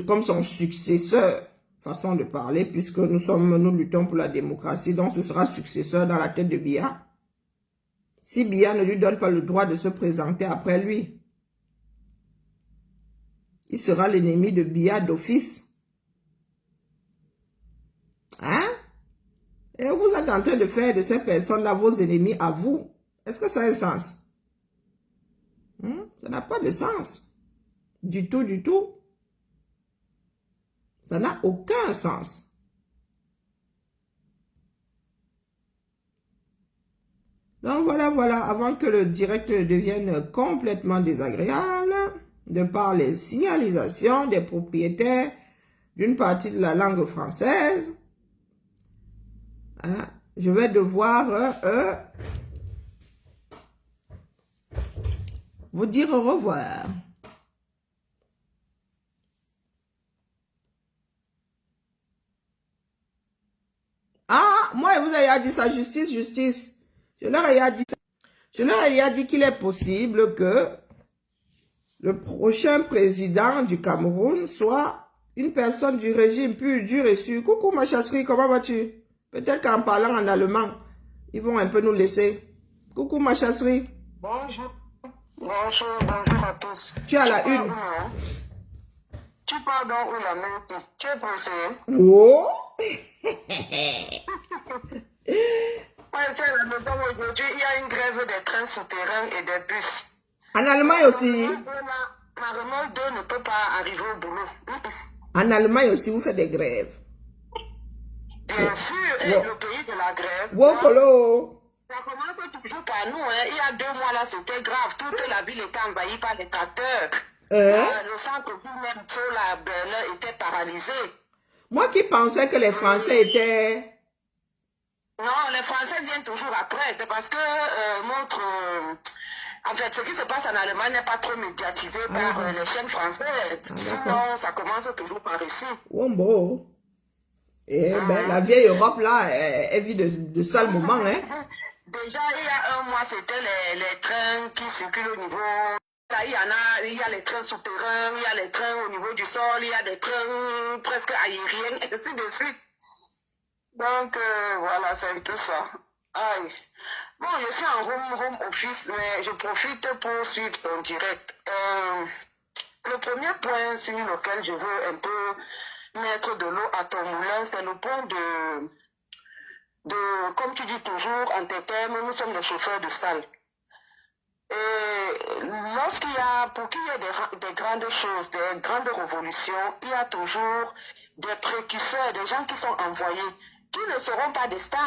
comme son successeur, façon de parler, puisque nous luttons pour la démocratie, donc ce sera successeur dans la tête de Biya. Si Biya ne lui donne pas le droit de se présenter après lui, il sera l'ennemi de Biya d'office. Hein? Et vous êtes en train de faire de ces personnes-là vos ennemis à vous. Est-ce que ça a un sens? Ça n'a pas de sens. Du tout, du tout. Ça n'a aucun sens. Donc voilà, voilà, avant que le direct devienne complètement désagréable, de par les signalisations des propriétaires d'une partie de la langue française, hein, je vais devoir vous dire au revoir. Ah, moi, je vous ai dit ça, justice, justice. Je leur ai dit ça. Je leur ai dit qu'il est possible que le prochain président du Cameroun soit une personne du régime pur, dur et sûr. Coucou ma chasserie, comment vas-tu? Peut-être qu'en parlant en allemand, ils vont un peu nous laisser. Coucou ma chasserie. Bonjour. Bonjour, bonjour à tous. Tu as la une. Tu parles donc où la minute? Tu es pressé? Oh! Oui, c'est la maison aujourd'hui. Il y a une grève des trains souterrains et des bus. En Allemagne aussi. Ma remorque 2 ne peut pas arriver au boulot. En Allemagne aussi, vous faites des grèves. Bien sûr, et le pays de la grève. Wokolo. Ça commence toujours par nous. Hein. Il y a 2 mois là, c'était grave. Toute la ville était envahie par les tracteurs. Le centre-ville même, la Berlin, était paralysé. Moi qui pensais que les Français étaient... Non, les Français viennent toujours après. C'est parce que en fait, ce qui se passe en Allemagne n'est pas trop médiatisé par les chaînes françaises. Sinon, ça commence toujours par ici. Wombo. Et ben, la vieille Europe, là, elle vit de sales moments, hein. Déjà, il y a 1 mois, c'était les trains qui circulent au niveau... Là, il y a les trains souterrains, il y a les trains au niveau du sol, il y a des trains presque aériens, et ainsi de suite. Donc, voilà, c'est un peu ça. Aïe. Bon, je suis en home office, mais je profite pour suivre ton direct. Le premier point sur lequel je veux un peu mettre de l'eau à ton moulin, c'est le point de, comme tu dis toujours, en tes termes, nous sommes des chauffeurs de salle. Et lorsqu'il y a, pour qu'il y ait des grandes choses, des grandes révolutions, il y a toujours des précurseurs, des gens qui sont envoyés, qui ne seront pas des stars.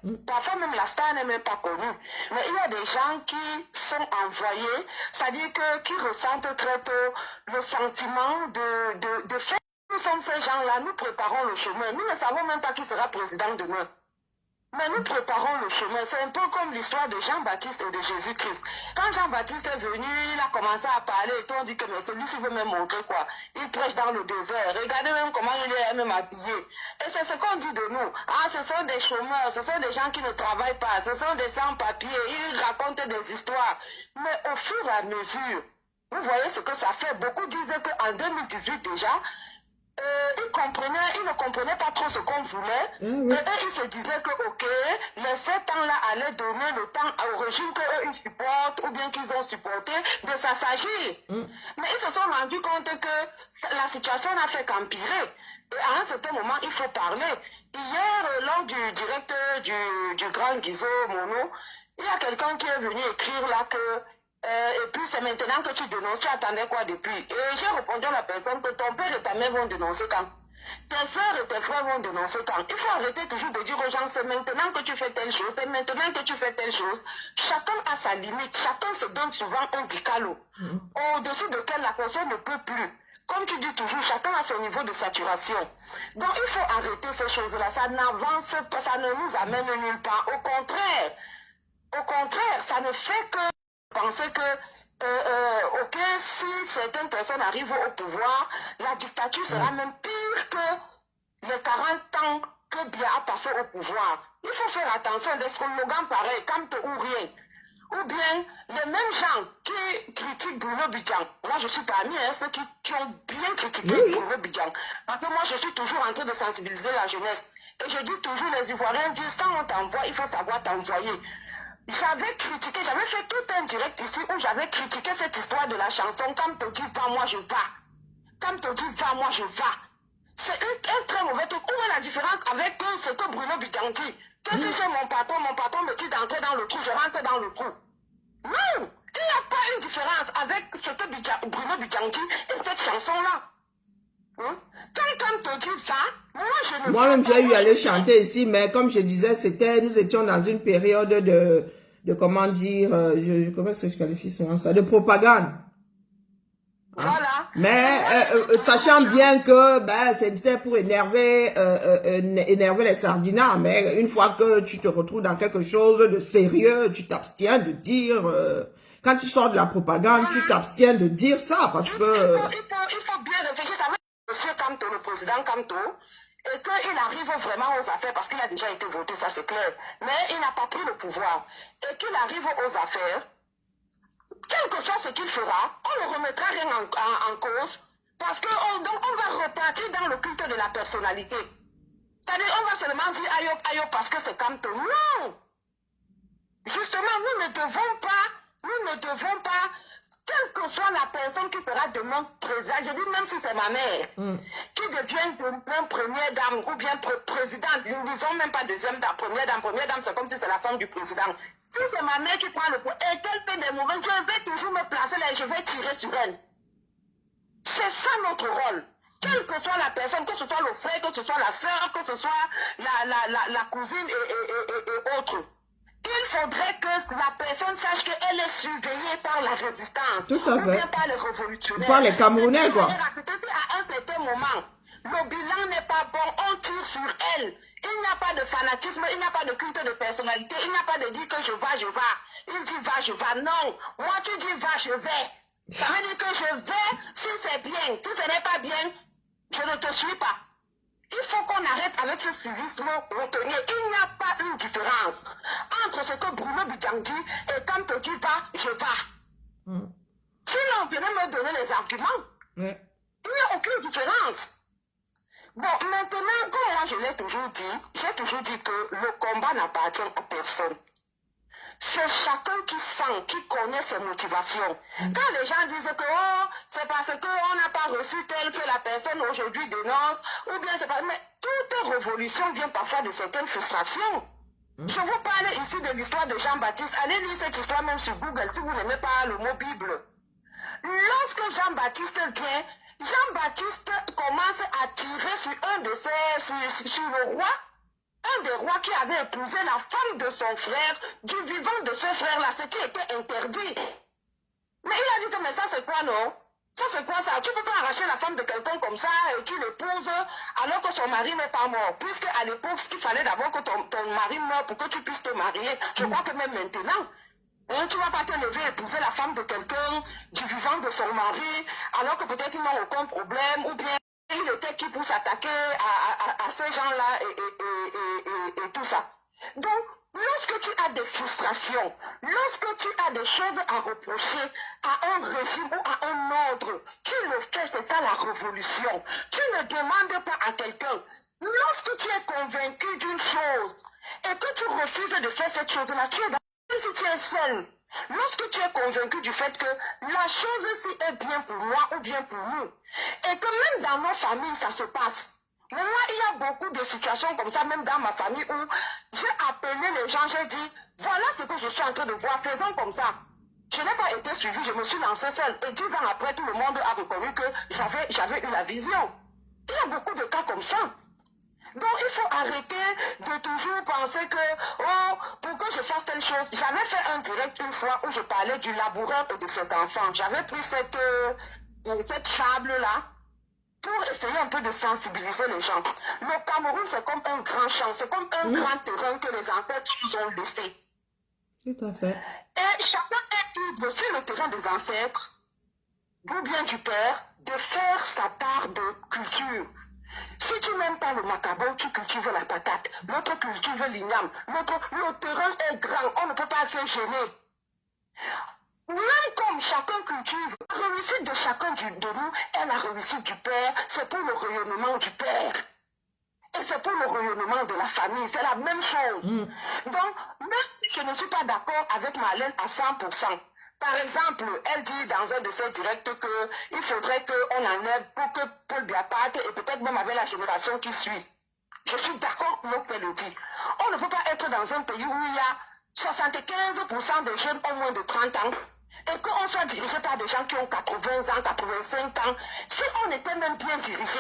Hein. Parfois même la star n'est même pas connue. Mais il y a des gens qui sont envoyés, c'est-à-dire qui ressentent très tôt le sentiment de faire. Nous sommes ces gens-là, nous préparons le chemin. Nous ne savons même pas qui sera président demain. Mais nous préparons le chemin. C'est un peu comme l'histoire de Jean-Baptiste et de Jésus-Christ. Quand Jean-Baptiste est venu, il a commencé à parler et on dit que celui-ci veut même montrer quoi. Il prêche dans le désert. Regardez même comment il est même habillé. Et c'est ce qu'on dit de nous. Ah, ce sont des chômeurs, ce sont des gens qui ne travaillent pas, ce sont des sans-papiers. Ils racontent des histoires. Mais au fur et à mesure, vous voyez ce que ça fait. Beaucoup disaient qu'en 2018 déjà, ils ne comprenaient pas trop ce qu'on voulait. Et eux, ils se disaient que, ok, les 7 ans-là allaient donner le temps au régime qu'eux, ils supportent ou bien qu'ils ont supporté de s'assagir. Mais ils se sont rendus compte que la situation n'a fait qu'empirer. Et à un certain moment, il faut parler. Hier, lors du directeur du Grand Guizot Mono, il y a quelqu'un qui est venu écrire là que et puis c'est maintenant que tu dénonces, tu attendais quoi depuis? Et j'ai répondu à la personne que ton père et ta mère vont dénoncer quand? Tes soeurs et tes frères vont dénoncer quand? Il faut arrêter toujours de dire aux gens, c'est maintenant que tu fais telle chose, c'est maintenant que tu fais telle chose. Chacun a sa limite, chacun se donne souvent un dicalo, au-dessus de lequel la personne ne peut plus. Comme tu dis toujours, chacun a son niveau de saturation. Donc, il faut arrêter ces choses-là. Ça n'avance pas, ça ne nous amène nulle part. Au contraire, ça ne fait que penser que, ok, si certaines personnes arrivent au pouvoir, la dictature sera même pire que les 40 ans que Biya a passé au pouvoir. Il faut faire attention des slogans pareils, Kamto ou rien. Ou bien les mêmes gens qui critiquent Bruno Bidjan. Moi, je suis parmi ceux qui ont bien critiqué Bruno Bidjan. Parce que moi, je suis toujours en train de sensibiliser la jeunesse. Et je dis toujours, les Ivoiriens disent, quand on t'envoie, il faut savoir t'envoyer. J'avais critiqué, j'avais fait tout un direct ici où j'avais critiqué cette histoire de la chanson « Comme te dit va, moi je va ». « Comme te dit va, moi je va ». C'est un très mauvais truc. Où est la différence avec ce que Bruno Bidjan dit? Que si j'ai mon patron me dit d'entrer dans le trou, je rentre dans le trou. Non, il n'y a pas une différence avec ce que Bruno Bidjan dit et cette chanson-là. Quand te dit ça, moi je ne... Moi-même, j'ai eu à le chanter ici, mais comme je disais, nous étions dans une période de comment dire, comment est-ce que je qualifie souvent ça, de propagande. Voilà. Mais sachant bien que c'était pour énerver les sardinats, mais une fois que tu te retrouves dans quelque chose de sérieux, tu t'abstiens de dire, quand tu sors de la propagande, tu t'abstiens de dire ça, parce que... Il faut bien réfléchir, ça veut dire M. Kamto, le président Kamto, et qu'il arrive vraiment aux affaires, parce qu'il a déjà été voté, ça c'est clair, mais il n'a pas pris le pouvoir, et qu'il arrive aux affaires, quel que soit ce qu'il fera, on ne remettra rien en cause, parce qu'on va repartir dans le culte de la personnalité. C'est-à-dire, on va seulement dire aïe parce que c'est Kamto. Non! Justement, nous ne devons pas, quelle que soit la personne qui fera demain président, je dis même si c'est ma mère, qui devient demain première dame ou bien présidente, nous ne disons même pas deuxième dame, première dame c'est comme si c'est la femme du président. Si c'est ma mère qui prend le pouvoir et qu'elle fait des mouvements, je vais toujours me placer là et je vais tirer sur elle. C'est ça notre rôle. Quelle que soit la personne, que ce soit le frère, que ce soit la soeur, que ce soit la cousine et autres. Il faudrait que la personne sache qu'elle est surveillée par la résistance. Tout à fait. Ou bien par les révolutionnaires. Par les Camerounais, quoi. À un certain moment, le bilan n'est pas bon, on tire sur elle. Il n'y a pas de fanatisme, il n'y a pas de culte de personnalité, il n'y a pas de dire que je vais. Il dit va, je vais. Non, moi tu dis va, je vais. Ça veut dire que je vais si c'est bien. Si ce n'est pas bien, je ne te suis pas. Il faut qu'on arrête avec ce civisme routinier. Il n'y a pas une différence entre ce que Bruno Bidjan dit et quand tu dis va, je vais. Sinon, venez me donner les arguments. Il n'y a aucune différence. Bon, maintenant, comme moi je l'ai toujours dit, j'ai toujours dit que le combat n'appartient à personne. C'est chacun qui sent, qui connaît ses motivations. Quand les gens disent que c'est parce qu'on n'a pas reçu tel que la personne aujourd'hui dénonce, ou bien c'est pas... Mais toute révolution vient parfois de certaines frustrations. Je vous parle ici de l'histoire de Jean-Baptiste. Allez lire cette histoire même sur Google si vous n'aimez pas le mot Bible. Lorsque Jean-Baptiste vient, Jean-Baptiste commence à tirer sur sur le roi. Un des rois qui avait épousé la femme de son frère, du vivant de ce frère-là, ce qui était interdit. Mais il a dit que mais ça c'est quoi non? Ça c'est quoi ça? Tu ne peux pas arracher la femme de quelqu'un comme ça et tu l'épouses alors que son mari n'est pas mort. Puisque à l'époque, ce qu'il fallait d'abord que ton mari meure pour que tu puisses te marier. Je crois que même maintenant, tu ne vas pas te lever et épouser la femme de quelqu'un du vivant de son mari alors que peut-être ils n'ont aucun problème ou bien il était qui pour s'attaquer à ces gens-là et tout ça. Donc, lorsque tu as des frustrations, lorsque tu as des choses à reprocher à un régime ou à un ordre, tu le fais, c'est ça la révolution. Tu ne demandes pas à quelqu'un. Lorsque tu es convaincu d'une chose et que tu refuses de faire cette chose-là, tu es dans... Si tu es seul, lorsque tu es convaincu du fait que la chose-ci est bien pour moi ou bien pour nous, et que même dans nos familles, ça se passe. Mais moi, il y a beaucoup de situations comme ça, même dans ma famille, où j'ai appelé les gens, j'ai dit, voilà ce que je suis en train de voir, faisons comme ça. Je n'ai pas été suivi, je me suis lancée seule. Et 10 ans après, tout le monde a reconnu que j'avais eu la vision. Il y a beaucoup de cas comme ça. Donc, il faut arrêter de toujours penser que, pour que je fasse telle chose. J'avais fait un direct une fois où je parlais du laboureur et de ses enfants. J'avais pris cette fable-là pour essayer un peu de sensibiliser les gens. Le Cameroun, c'est comme un grand champ, c'est comme un grand terrain que les ancêtres nous ont laissé. Tout à fait. Et chacun est libre sur le terrain des ancêtres, ou bien du père, de faire sa part de culture. Si tu n'aimes pas le macabo, tu cultives la patate. L'autre cultive l'igname. Le terrain est grand, on ne peut pas se gêner. Même comme chacun cultive, la réussite de chacun de nous est la réussite du père, c'est pour le rayonnement du père. Et c'est pour le rayonnement de la famille, c'est la même chose. Donc, même si je ne suis pas d'accord avec Marlène à 100%, par exemple, elle dit dans un de ses directs qu'il faudrait qu'on enlève pour que Paul Biya-Part et peut-être même avec la génération qui suit. Je suis d'accord avec elle le dit. On ne peut pas être dans un pays où il y a 75% des jeunes ont moins de 30 ans et qu'on soit dirigé par des gens qui ont 80 ans, 85 ans. Si on était même bien dirigé,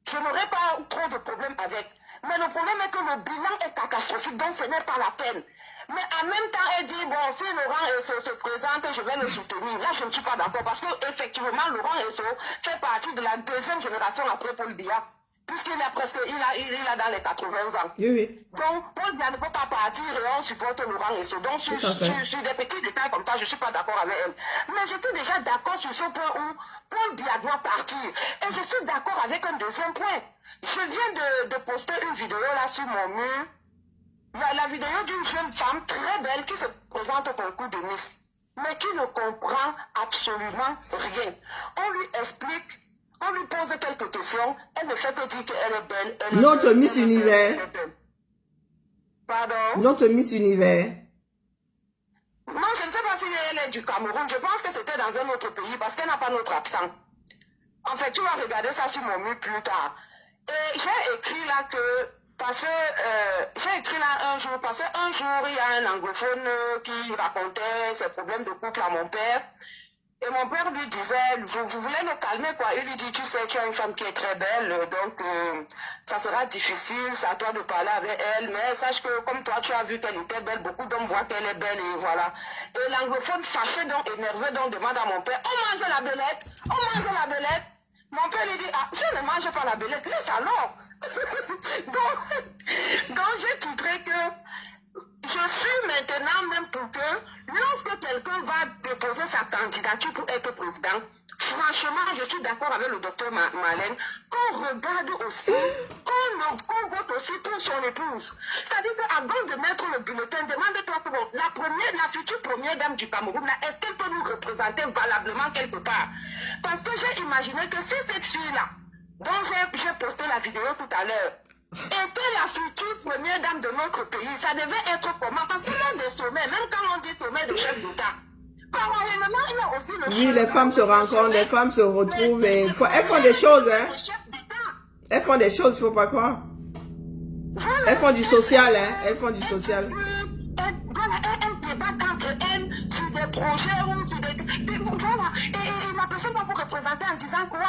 je n'aurais pas trop de problèmes avec. Mais le problème est que le bilan est catastrophique, donc ce n'est pas la peine. Mais en même temps, elle dit, bon, si Laurent Esso se présente, je vais le soutenir. Là, je ne suis pas d'accord, parce qu'effectivement, Laurent Esso fait partie de la deuxième génération après Paul Biya. Puisqu'il a presque, il a dans les 80 ans. Oui, oui. Donc, Paul Biya ne peut pas partir et on supporte Laurent Esso. Donc, sur des petits détails comme ça, je ne suis pas d'accord avec elle. Mais j'étais déjà d'accord sur ce point où Paul Biya doit partir. Et je suis d'accord avec un deuxième point. Je viens de poster une vidéo là sur mon mur. La vidéo d'une jeune femme très belle qui se présente au concours de Miss, mais qui ne comprend absolument rien. On lui explique, on lui pose quelques questions, elle ne fait que dire qu'elle est belle. Notre Miss Univers. Pardon? Notre Miss Univers. Non, je ne sais pas si elle est du Cameroun. Je pense que c'était dans un autre pays parce qu'elle n'a pas notre accent. En fait, tu vas regarder ça sur mon mur plus tard. Et j'ai écrit là que, parce que j'ai écrit là un jour, parce qu'un jour, il y a un anglophone qui racontait ses problèmes de couple à mon père. Et mon père lui disait, vous voulez le calmer quoi? Il lui dit, tu sais, tu as une femme qui est très belle, donc ça sera difficile, c'est à toi de parler avec elle, mais sache que comme toi tu as vu qu'elle était belle, beaucoup d'hommes voient qu'elle est belle et voilà. Et l'anglophone fâché, donc énervé, donc demande à mon père, on mange la belette, on mange la belette. Mon père lui dit, ah, je ne mange pas la belette, laisse alors. donc j'ai titré que je suis maintenant même pour que lorsque quelqu'un va déposer sa candidature pour être président, franchement, je suis d'accord avec le docteur Marlène, qu'on regarde aussi, qu'on vote aussi pour son épouse. C'est-à-dire qu'avant de mettre le bulletin, demande-toi pour la future première dame du Cameroun, est-ce qu'elle peut nous représenter valablement quelque part? Parce que j'ai imaginé que si cette fille-là, dont j'ai posté la vidéo tout à l'heure, était la future première dame de notre pays, ça devait être comment? Parce qu'il y a des sommets, même quand on dit sommet de chef d'État. Parallèlement, il y a aussi le oui, les femmes se rencontrent, les femmes se retrouvent et elles font des choses, hein. Elles font des choses, il ne faut pas croire. Voilà. Elles font du social, hein. Elles font du social. Elles débattent entre elles sur des projets ou sur des voilà. Et la personne va vous représenter en disant quoi?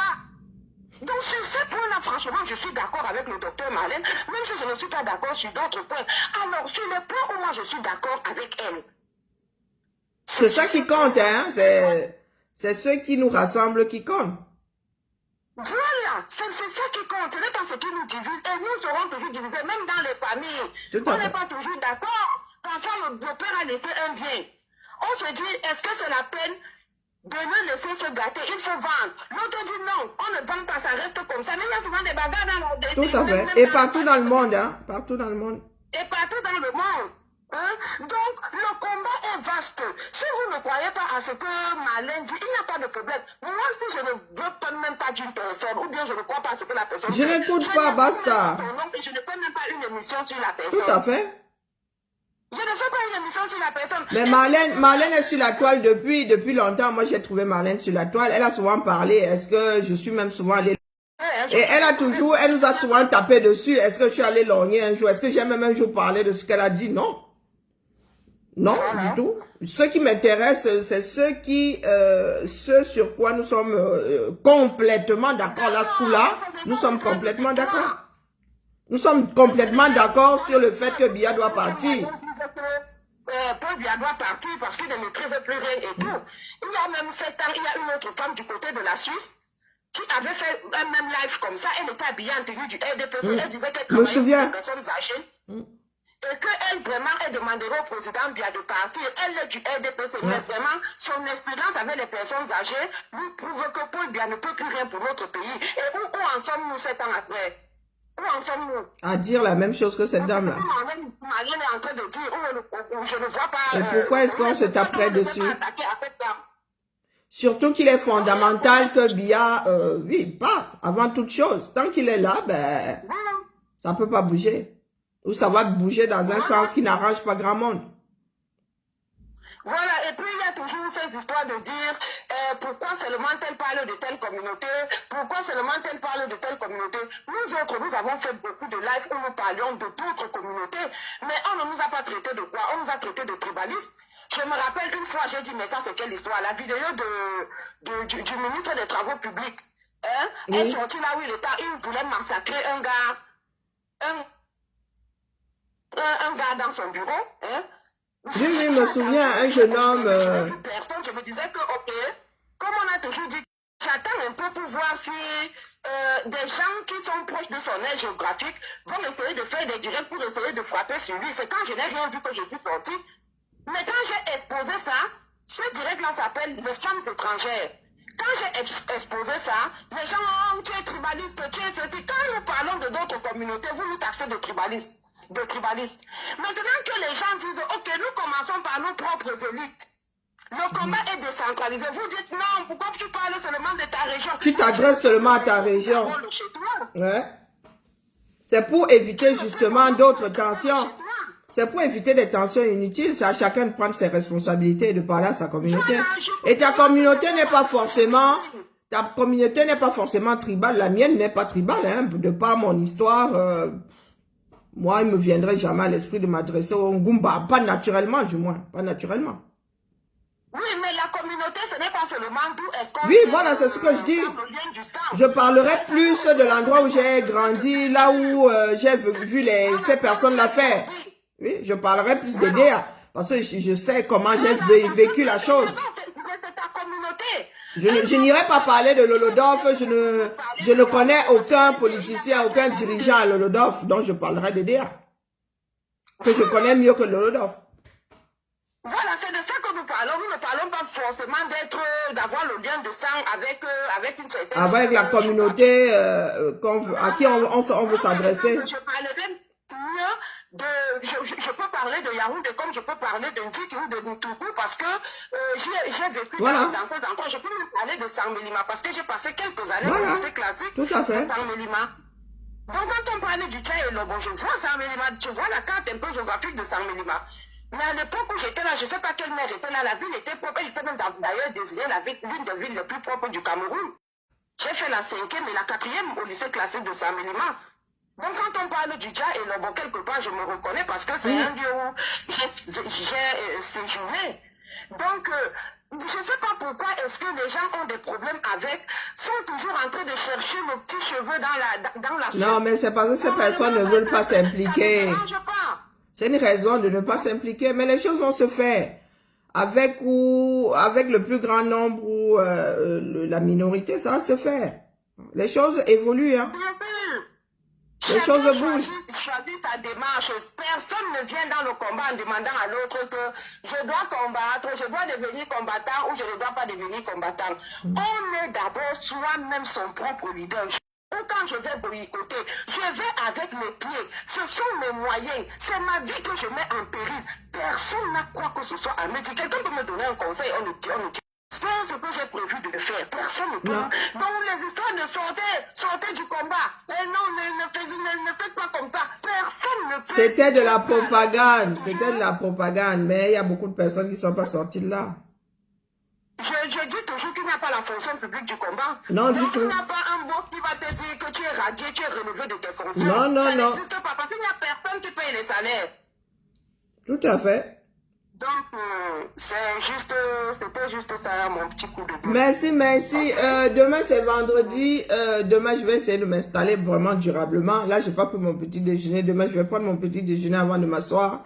Donc sur ce point-là, franchement, je suis d'accord avec le docteur Marlène, même si je ne suis pas d'accord sur d'autres points. Alors, sur le point où moi je suis d'accord avec elle. C'est ça qui compte, hein. C'est ceux qui nous rassemblent qui comptent. Voilà, c'est ça qui compte. Ce n'est pas ce qui nous divise. Et nous serons toujours divisés, même dans les familles. On n'est pas toujours d'accord. Parfois, le père a laissé un bien. On se dit, est-ce que c'est la peine de le laisser se gâter? Il faut vendre. L'autre dit non, on ne vend pas, ça reste comme ça. Mais il y a souvent des bagarres dans le Tout à fait. Et partout dans le monde, hein. Partout dans le monde. Et partout dans le monde. Hein? Donc, le combat est vaste. Si vous ne croyez pas à ce que Marlène dit, il n'y a pas de problème. Moi, si je ne veux même pas d'une personne, ou bien je ne crois pas à ce que la personne je n'écoute pas, basta. Je ne fais même pas une émission sur la personne. Tout à fait. Je ne fais pas une émission sur la personne. Mais Marlène est sur la toile depuis longtemps. Moi, j'ai trouvé Marlène sur la toile. Elle a souvent parlé. Est-ce que je suis même souvent allée... Et elle nous a souvent tapé dessus. Est-ce que je suis allée lorgner un jour? Est-ce que j'ai même un jour parlé de ce qu'elle a dit? Non. Non, voilà. Du tout. Ce qui m'intéresse, c'est ce sur quoi nous sommes complètement d'accord. Là, ce coup-là, nous sommes complètement d'accord. Nous sommes complètement d'accord sur le fait que Biya doit partir. Paul Biya doit partir parce qu'il ne maîtrise plus rien et tout. Il y a même 7 ans, il y a une autre femme du côté de la Suisse qui avait fait un même live comme ça. Elle était habillée en tenue du RDPC. Elle disait qu'elle Je me travaillait souviens. pour les personnes âgées. Et qu'elle, vraiment, elle demanderait au président Biya de partir. Elle est du RDPC. Mais vraiment, son expérience avec les personnes âgées lui prouve que Paul Biya ne peut plus rien pour notre pays. Et où en sommes-nous 7 ans après? Où en sommes-nous? À dire la même chose que cette dame-là. Marlène est en train de dire, je ne vois pas... Et pourquoi est-ce qu'on se taperait dessus? Attaquer à cette dame. Surtout qu'il est fondamental que Biya, oui, part avant toute chose. Tant qu'il est là, ben, ça ne peut pas bouger. Ou ça va bouger dans un sens qui n'arrange pas grand monde. Voilà, et puis il y a toujours ces histoires de dire pourquoi seulement tel parle de telle communauté, pourquoi seulement tel parle de telle communauté. Nous autres, nous avons fait beaucoup de lives où nous parlions de d'autres communautés, mais on ne nous a pas traité de quoi? On nous a traité de tribalistes. Je me rappelle une fois, j'ai dit, mais ça c'est quelle histoire? La vidéo du ministre des Travaux publics est sortie là où il voulait massacrer un gars, un gars dans son bureau. Oui, je me souviens, un jeune homme... Je me disais que, ok, comme on a toujours dit, j'attends un peu pour voir si des gens qui sont proches de son aire géographique vont essayer de faire des directs pour essayer de frapper sur lui. C'est quand je n'ai rien vu que je suis sortie. Mais quand j'ai exposé ça, ce direct-là s'appelle les femmes étrangères. Quand j'ai exposé ça, les gens ont tu es tribaliste, tu es ceci. Quand nous parlons de d'autres communautés, vous nous taxez de tribalistes. Maintenant que les gens disent, ok, nous commençons par nos propres élites. Le combat est décentralisé. Vous dites, non, pourquoi tu parles seulement de ta région? Tu t'adresses seulement à ta région. Ouais. C'est pour éviter justement d'autres tensions. C'est pour éviter des tensions inutiles. C'est à chacun de prendre ses responsabilités et de parler à sa communauté. Et ta communauté n'est pas forcément... Ta communauté n'est pas forcément tribale. La mienne n'est pas tribale. Hein. De par mon histoire... moi, il ne me viendrait jamais à l'esprit de m'adresser au Ngumba. Pas naturellement, du moins. Pas naturellement. Oui, mais la communauté, ce n'est pas seulement d'où est-ce qu'on... Oui, voilà, c'est ce que je dis. Je parlerai plus de l'endroit où j'ai grandi, là où j'ai vu ces personnes-là faire. Oui, je parlerai plus des DA. Parce que je sais comment j'ai vécu la chose. Je n'irai pas parler de Lolodov. Je ne connais aucun politicien, aucun dirigeant à Lolodov dont je parlerai de DA. Que je connais mieux que Lolodov. Voilà, c'est de ça que nous parlons. Nous ne parlons pas forcément d'avoir le lien de sang avec une certaine... Avec la communauté à qui on veut s'adresser. Je parlerai mieux je peux parler de Yaoundé comme je peux parler de Ndiki ou de Ntoukou parce que j'ai vécu dans ces endroits. Je peux même parler de Sarmelima parce que j'ai passé quelques années au lycée classique de Sarmelima. Donc quand on parlait du Tchad et Lobo, je vois Sarmelima, tu vois la carte un peu géographique de Sarmelima. Mais à l'époque où j'étais là, je ne sais pas quelle mère était là, la ville était propre. Elle était même d'ailleurs désignée l'une des villes les plus propres du Cameroun. J'ai fait la 5e et la 4e au lycée classique de Sarmelima. Donc quand on parle du Dja et Lobo, quelque part, je me reconnais parce que c'est un lieu où j'ai séjourné. Donc, je ne sais pas pourquoi est-ce que les gens ont des problèmes sont toujours en train de chercher nos petits cheveux dans la Non, mais c'est parce que ces personnes ne veulent pas s'impliquer. C'est une raison de ne pas s'impliquer, mais les choses vont se faire. Avec le plus grand nombre ou la minorité, ça va se faire. Les choses évoluent, hein. Les choses bougent. Choisis ta démarche. Personne ne vient dans le combat en demandant à l'autre que je dois combattre, je dois devenir combattant ou je ne dois pas devenir combattant. On est d'abord soi-même son propre leader. Ou quand je vais boycotter, je vais avec mes pieds. Ce sont mes moyens. C'est ma vie que je mets en péril. Personne n'a quoi que ce soit à me dire. Quelqu'un peut me donner un conseil, on nous dit. C'est ce que j'ai prévu de faire. Personne ne peut. Donc les histoires de sortez du combat. Et non, ne faites pas comme ça. Personne ne peut. C'était de la propagande. C'était de la propagande. Mais il y a beaucoup de personnes qui ne sont pas sorties de là. Je dis toujours qu'il n'y a pas la fonction publique du combat. Non, du tout. Il n'y a pas un mot qui va te dire que tu es radié, tu es relevé de tes fonctions. Non. Ça n'existe pas parce qu'il n'y a personne qui paye les salaires. Tout à fait. Donc, c'était juste ça, mon petit coup de gueule. Merci. Demain, c'est vendredi. Demain, je vais essayer de m'installer vraiment durablement. Là, je n'ai pas pris mon petit déjeuner. Demain, je vais prendre mon petit déjeuner avant de m'asseoir.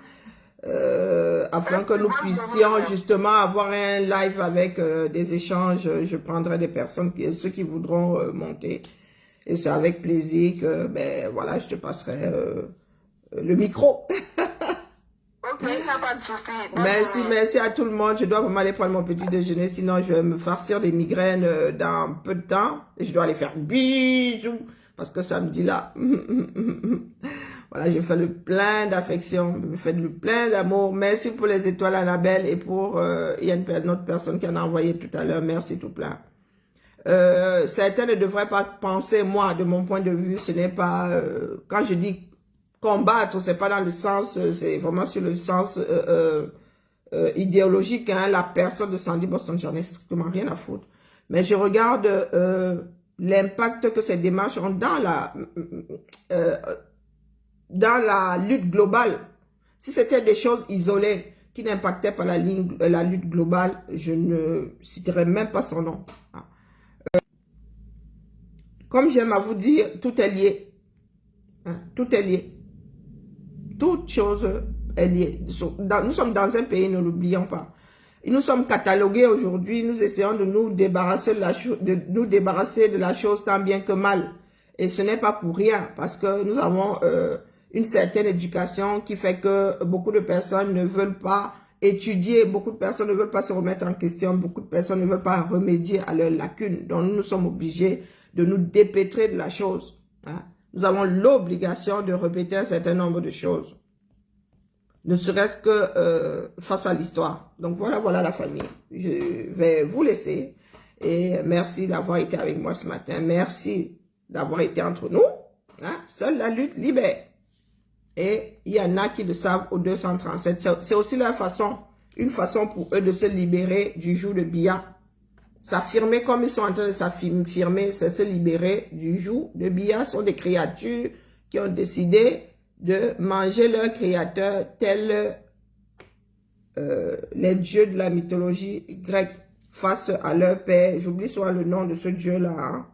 afin que nous puissions justement avoir un live avec des échanges. Je prendrai des personnes, ceux qui voudront monter. Et c'est avec plaisir que, ben voilà, je te passerai le micro. Ok, il n'y a pas de souci. Merci à tout le monde. Je dois vraiment aller prendre mon petit déjeuner, sinon je vais me farcir des migraines dans peu de temps. Et je dois aller faire bisous, parce que samedi là, voilà, je fais le plein d'affection, je fais le plein d'amour. Merci pour les étoiles, Annabelle, et pour, il y a une autre personne qui en a envoyé tout à l'heure. Merci tout plein. Certains ne devraient pas penser, moi, de mon point de vue, ce n'est pas, quand je dis combattre, c'est pas dans le sens, c'est vraiment sur le sens idéologique, hein, la personne de Sandy Boston, j'en ai strictement rien à foutre. Mais je regarde l'impact que ces démarches ont dans la lutte globale. Si c'était des choses isolées qui n'impactaient pas la lutte globale, je ne citerais même pas son nom. Comme j'aime à vous dire, tout est lié. Hein, tout est lié. Toute chose est liée. Nous sommes dans un pays, ne l'oublions pas. Et nous sommes catalogués aujourd'hui, nous essayons de nous débarrasser de la chose tant bien que mal. Et ce n'est pas pour rien, parce que nous avons une certaine éducation qui fait que beaucoup de personnes ne veulent pas étudier, beaucoup de personnes ne veulent pas se remettre en question, beaucoup de personnes ne veulent pas remédier à leurs lacunes. Donc nous sommes obligés de nous dépêtrer de la chose. Hein. Nous avons l'obligation de répéter un certain nombre de choses. Ne serait-ce que face à l'histoire. Donc voilà la famille. Je vais vous laisser. Et merci d'avoir été avec moi ce matin. Merci d'avoir été entre nous. Hein? Seule la lutte libère. Et il y en a qui le savent au 237. C'est aussi leur façon, une façon pour eux de se libérer du joug de Biya. S'affirmer comme ils sont en train de s'affirmer, c'est se libérer du joug de Biya. Ce sont des créatures qui ont décidé de manger leur créateur tels les dieux de la mythologie grecque face à leur père. J'oublie souvent le nom de ce dieu-là. Hein.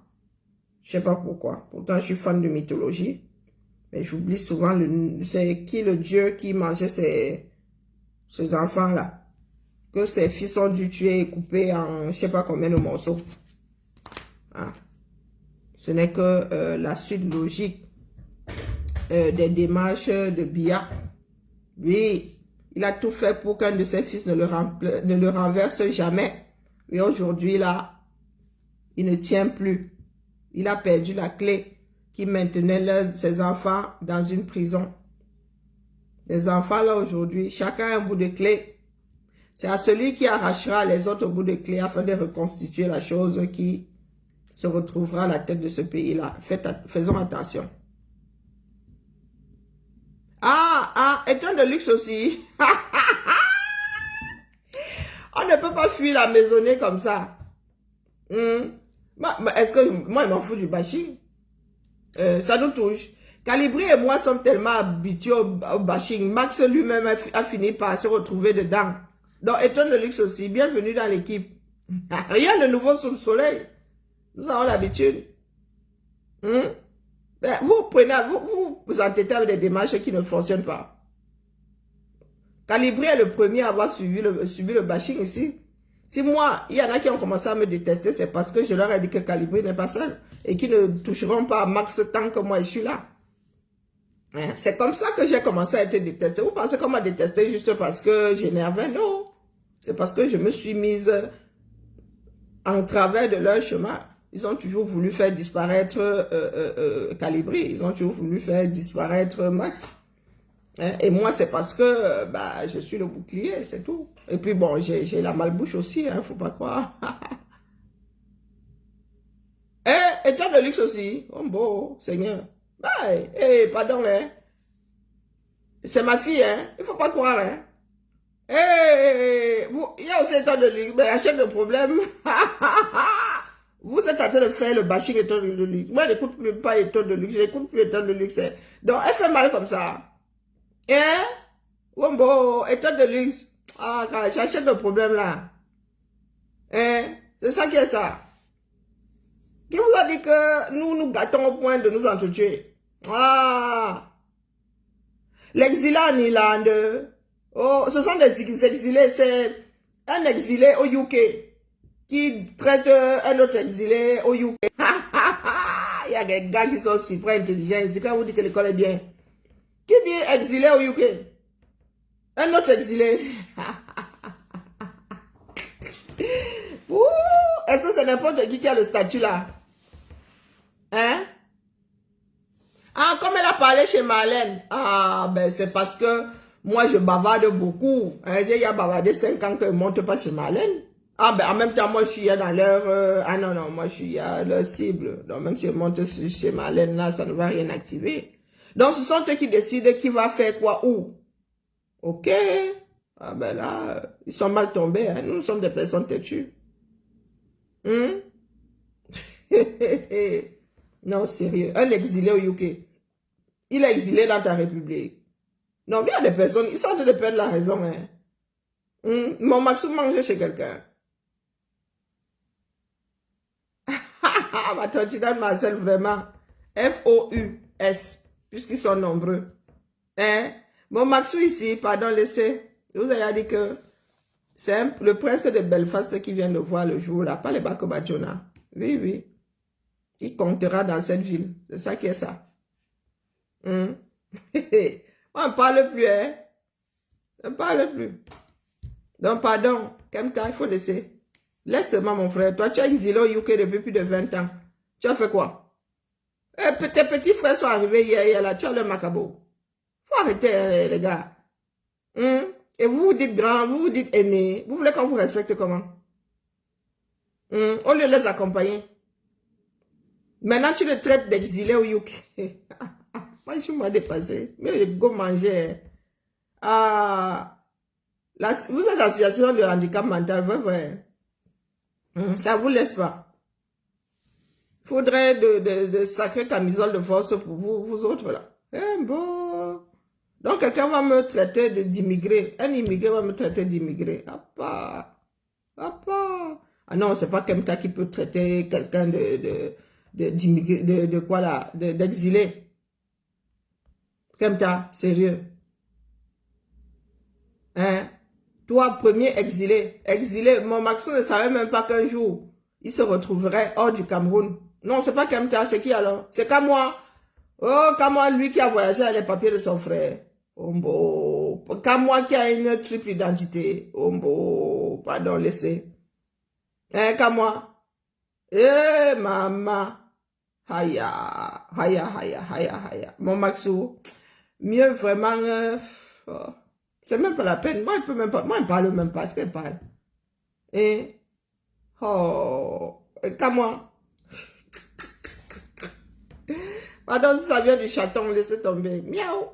Je sais pas pourquoi. Pourtant, je suis fan de mythologie. Mais j'oublie souvent c'est qui le dieu qui mangeait ces enfants-là. Que ses fils ont dû tuer et couper en je sais pas combien de morceaux. Hein. Ce n'est que la suite logique des démarches de Biya. Oui, il a tout fait pour qu'un de ses fils ne le renverse jamais. Et aujourd'hui, là, il ne tient plus. Il a perdu la clé qui maintenait ses enfants dans une prison. Les enfants, là, aujourd'hui, chacun a un bout de clé. C'est à celui qui arrachera les autres bouts de clé afin de reconstituer la chose qui se retrouvera à la tête de ce pays-là. Faisons attention. Étant de luxe aussi. On ne peut pas fuir la maisonnée comme ça. Est-ce que moi, je m'en fous du bashing? Ça nous touche. Calibri et moi sommes tellement habitués au bashing. Max lui-même a fini par se retrouver dedans. Donc, étant de luxe aussi, bienvenue dans l'équipe. Rien de nouveau sous le soleil. Nous avons l'habitude. Vous prenez, vous entêtez avec des démarches qui ne fonctionnent pas. Calibri est le premier à avoir subi le bashing ici. Si moi, il y en a qui ont commencé à me détester, c'est parce que je leur ai dit que Calibri n'est pas seul et qu'ils ne toucheront pas à Max tant que moi je suis là. C'est comme ça que j'ai commencé à être détesté. Vous pensez qu'on m'a détesté juste parce que j'énervais? Non. C'est parce que je me suis mise en travers de leur chemin. Ils ont toujours voulu faire disparaître Calibri. Ils ont toujours voulu faire disparaître Max. Et moi, c'est parce que je suis le bouclier, c'est tout. Et puis bon, j'ai la malbouche aussi, hein, faut pas croire. Et toi de luxe aussi. Oh bon, Seigneur. Pardon, hein. C'est ma fille, hein. Il faut pas croire, hein. Il y a aussi état de luxe, mais achète le problème. Vous êtes en train de faire le bashing état de luxe. Moi, je n'écoute plus pas état de luxe, je n'écoute plus état de luxe. Donc, elle fait mal comme ça. Wombo, état de luxe. Quand j'achète le problème là. C'est ça qui est ça. Qui vous a dit que nous gâtons au point de nous entretuer? L'exil en Irlande. Oh, ce sont des exilés. C'est un exilé au UK qui traite un autre exilé au UK. Il y a des gars qui sont super intelligents. C'est quand vous dites que l'école est bien. Qui dit exilé au UK? Un autre exilé. Est-ce que c'est n'importe qui a le statut là? Hein? Ah, comme elle a parlé chez Marlène. Ah, ben c'est parce que moi je bavarde beaucoup. Hein, j'ai bavardé 5 ans que je ne monte pas chez Marlène. Ah, ben en même temps, moi je suis dans leur... ah non, moi je suis à leur cible. Donc même si je monte chez Marlène, là, ça ne va rien activer. Donc ce sont eux qui décident qui va faire quoi où. Ok. Ah ben là, ils sont mal tombés. Hein. Nous sommes des personnes têtues. Non, sérieux. Un exilé au UK. Il est exilé dans ta république. Non, mais il y a des personnes, ils sont en train de perdre la raison. Hein. Mon Maxou mangeait chez quelqu'un. Ma tontine Marcel, vraiment. F-O-U-S. Puisqu'ils sont nombreux. Hein? Mon Maxou ici, pardon, laissez. Je vous ai dit que c'est le prince de Belfast qui vient de voir le jour là, pas les Bakobadjona. Oui, oui. Il comptera dans cette ville. C'est ça qui est ça. On ne parle plus, hein. On ne parle plus. Donc, pardon, Kemka, il faut laisser. Laisse seulement, mon frère. Toi, tu as exilé au UK depuis plus de 20 ans. Tu as fait quoi? Tes petits frères sont arrivés hier là. Tu as le macabo. Faut arrêter, hein, les gars. Et vous vous dites grand, vous vous dites aîné. Vous voulez qu'on vous respecte comment? On les accompagner. Maintenant, tu le traites d'exilé au UK. Moi, je m'ai dépassé. Mais le go manger. Ah, vous êtes en situation de handicap mental, vrai. Ça vous laisse pas. Il faudrait de sacrées camisoles de force pour vous autres là. Bon. Donc, quelqu'un va me traiter d'immigré. Un immigré va me traiter d'immigré. Ah non, c'est pas Kemta qui peut traiter quelqu'un d'immigré, de quoi là, d'exilé. Kemta, sérieux. Hein? Toi, premier exilé. Exilé. Mon Maxon ne savait même pas qu'un jour, il se retrouverait hors du Cameroun. Non, c'est pas Kemta, c'est qui alors? C'est Kamwa. Oh, Kamwa, lui qui a voyagé avec les papiers de son frère. Ombo. Kamwa qui a une triple identité. Ombo. Pardon, laissez. Hein, Kamwa? Eh, maman. Haya. Mon Maxou. Mieux vraiment... oh. C'est même pas la peine. Moi, je ne parle même pas ce qu'elle parle. Et, oh, comme moi. Pardon, si ça vient du chaton, laissez tomber. Miaou.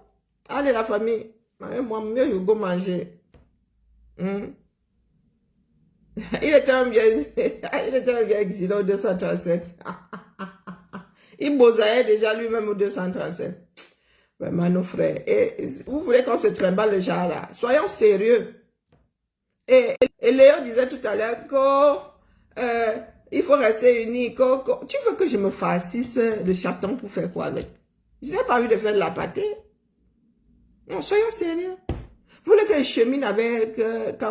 Allez, la famille. Moi, mieux, je vais manger. Il était un vieil exilé au 237. Il bosaillait déjà lui-même au 237. Vraiment, nos frères. Et vous voulez qu'on se trimballe le genre là? Soyons sérieux. Et Léo disait tout à l'heure qu'il faut rester unis. Tu veux que je me farcisse le chaton pour faire quoi avec? Je n'ai pas envie de faire de la pâtée. Non, soyons sérieux. Vous voulez que je chemine avec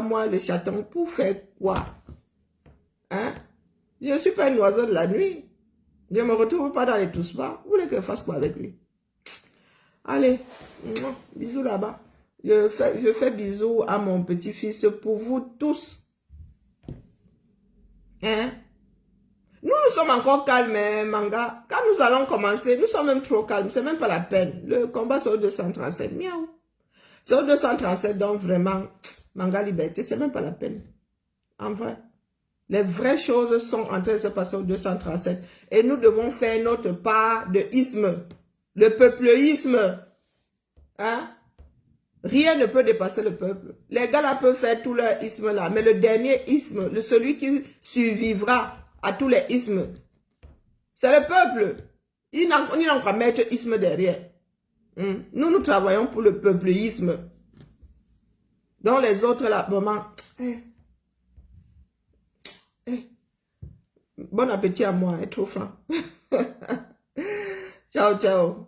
moi le chaton pour faire quoi? Hein? Je ne suis pas un oiseau de la nuit. Je ne me retrouve pas dans les tous-bas. Vous voulez que je fasse quoi avec lui? Allez, bisous là-bas. Je fais bisous à mon petit-fils pour vous tous. Hein? Nous sommes encore calmes, hein, Manga. Quand nous allons commencer, nous sommes même trop calmes. C'est même pas la peine. Le combat, c'est au 237. Miaou. C'est au 237, donc vraiment, Manga Liberté, c'est même pas la peine. En vrai. Les vraies choses sont en train de se passer au 237. Et nous devons faire notre part de isme. Le peupleisme. Hein? Rien ne peut dépasser le peuple. Les gars là peuvent faire tout leur isme là. Mais le dernier isme, celui qui survivra à tous les ismes, c'est le peuple. Il n'a qu'à mettre isme derrière. Nous travaillons pour le peupleisme. Donc les autres là, maman. Bon appétit à moi, trop faim. Ciao, ciao.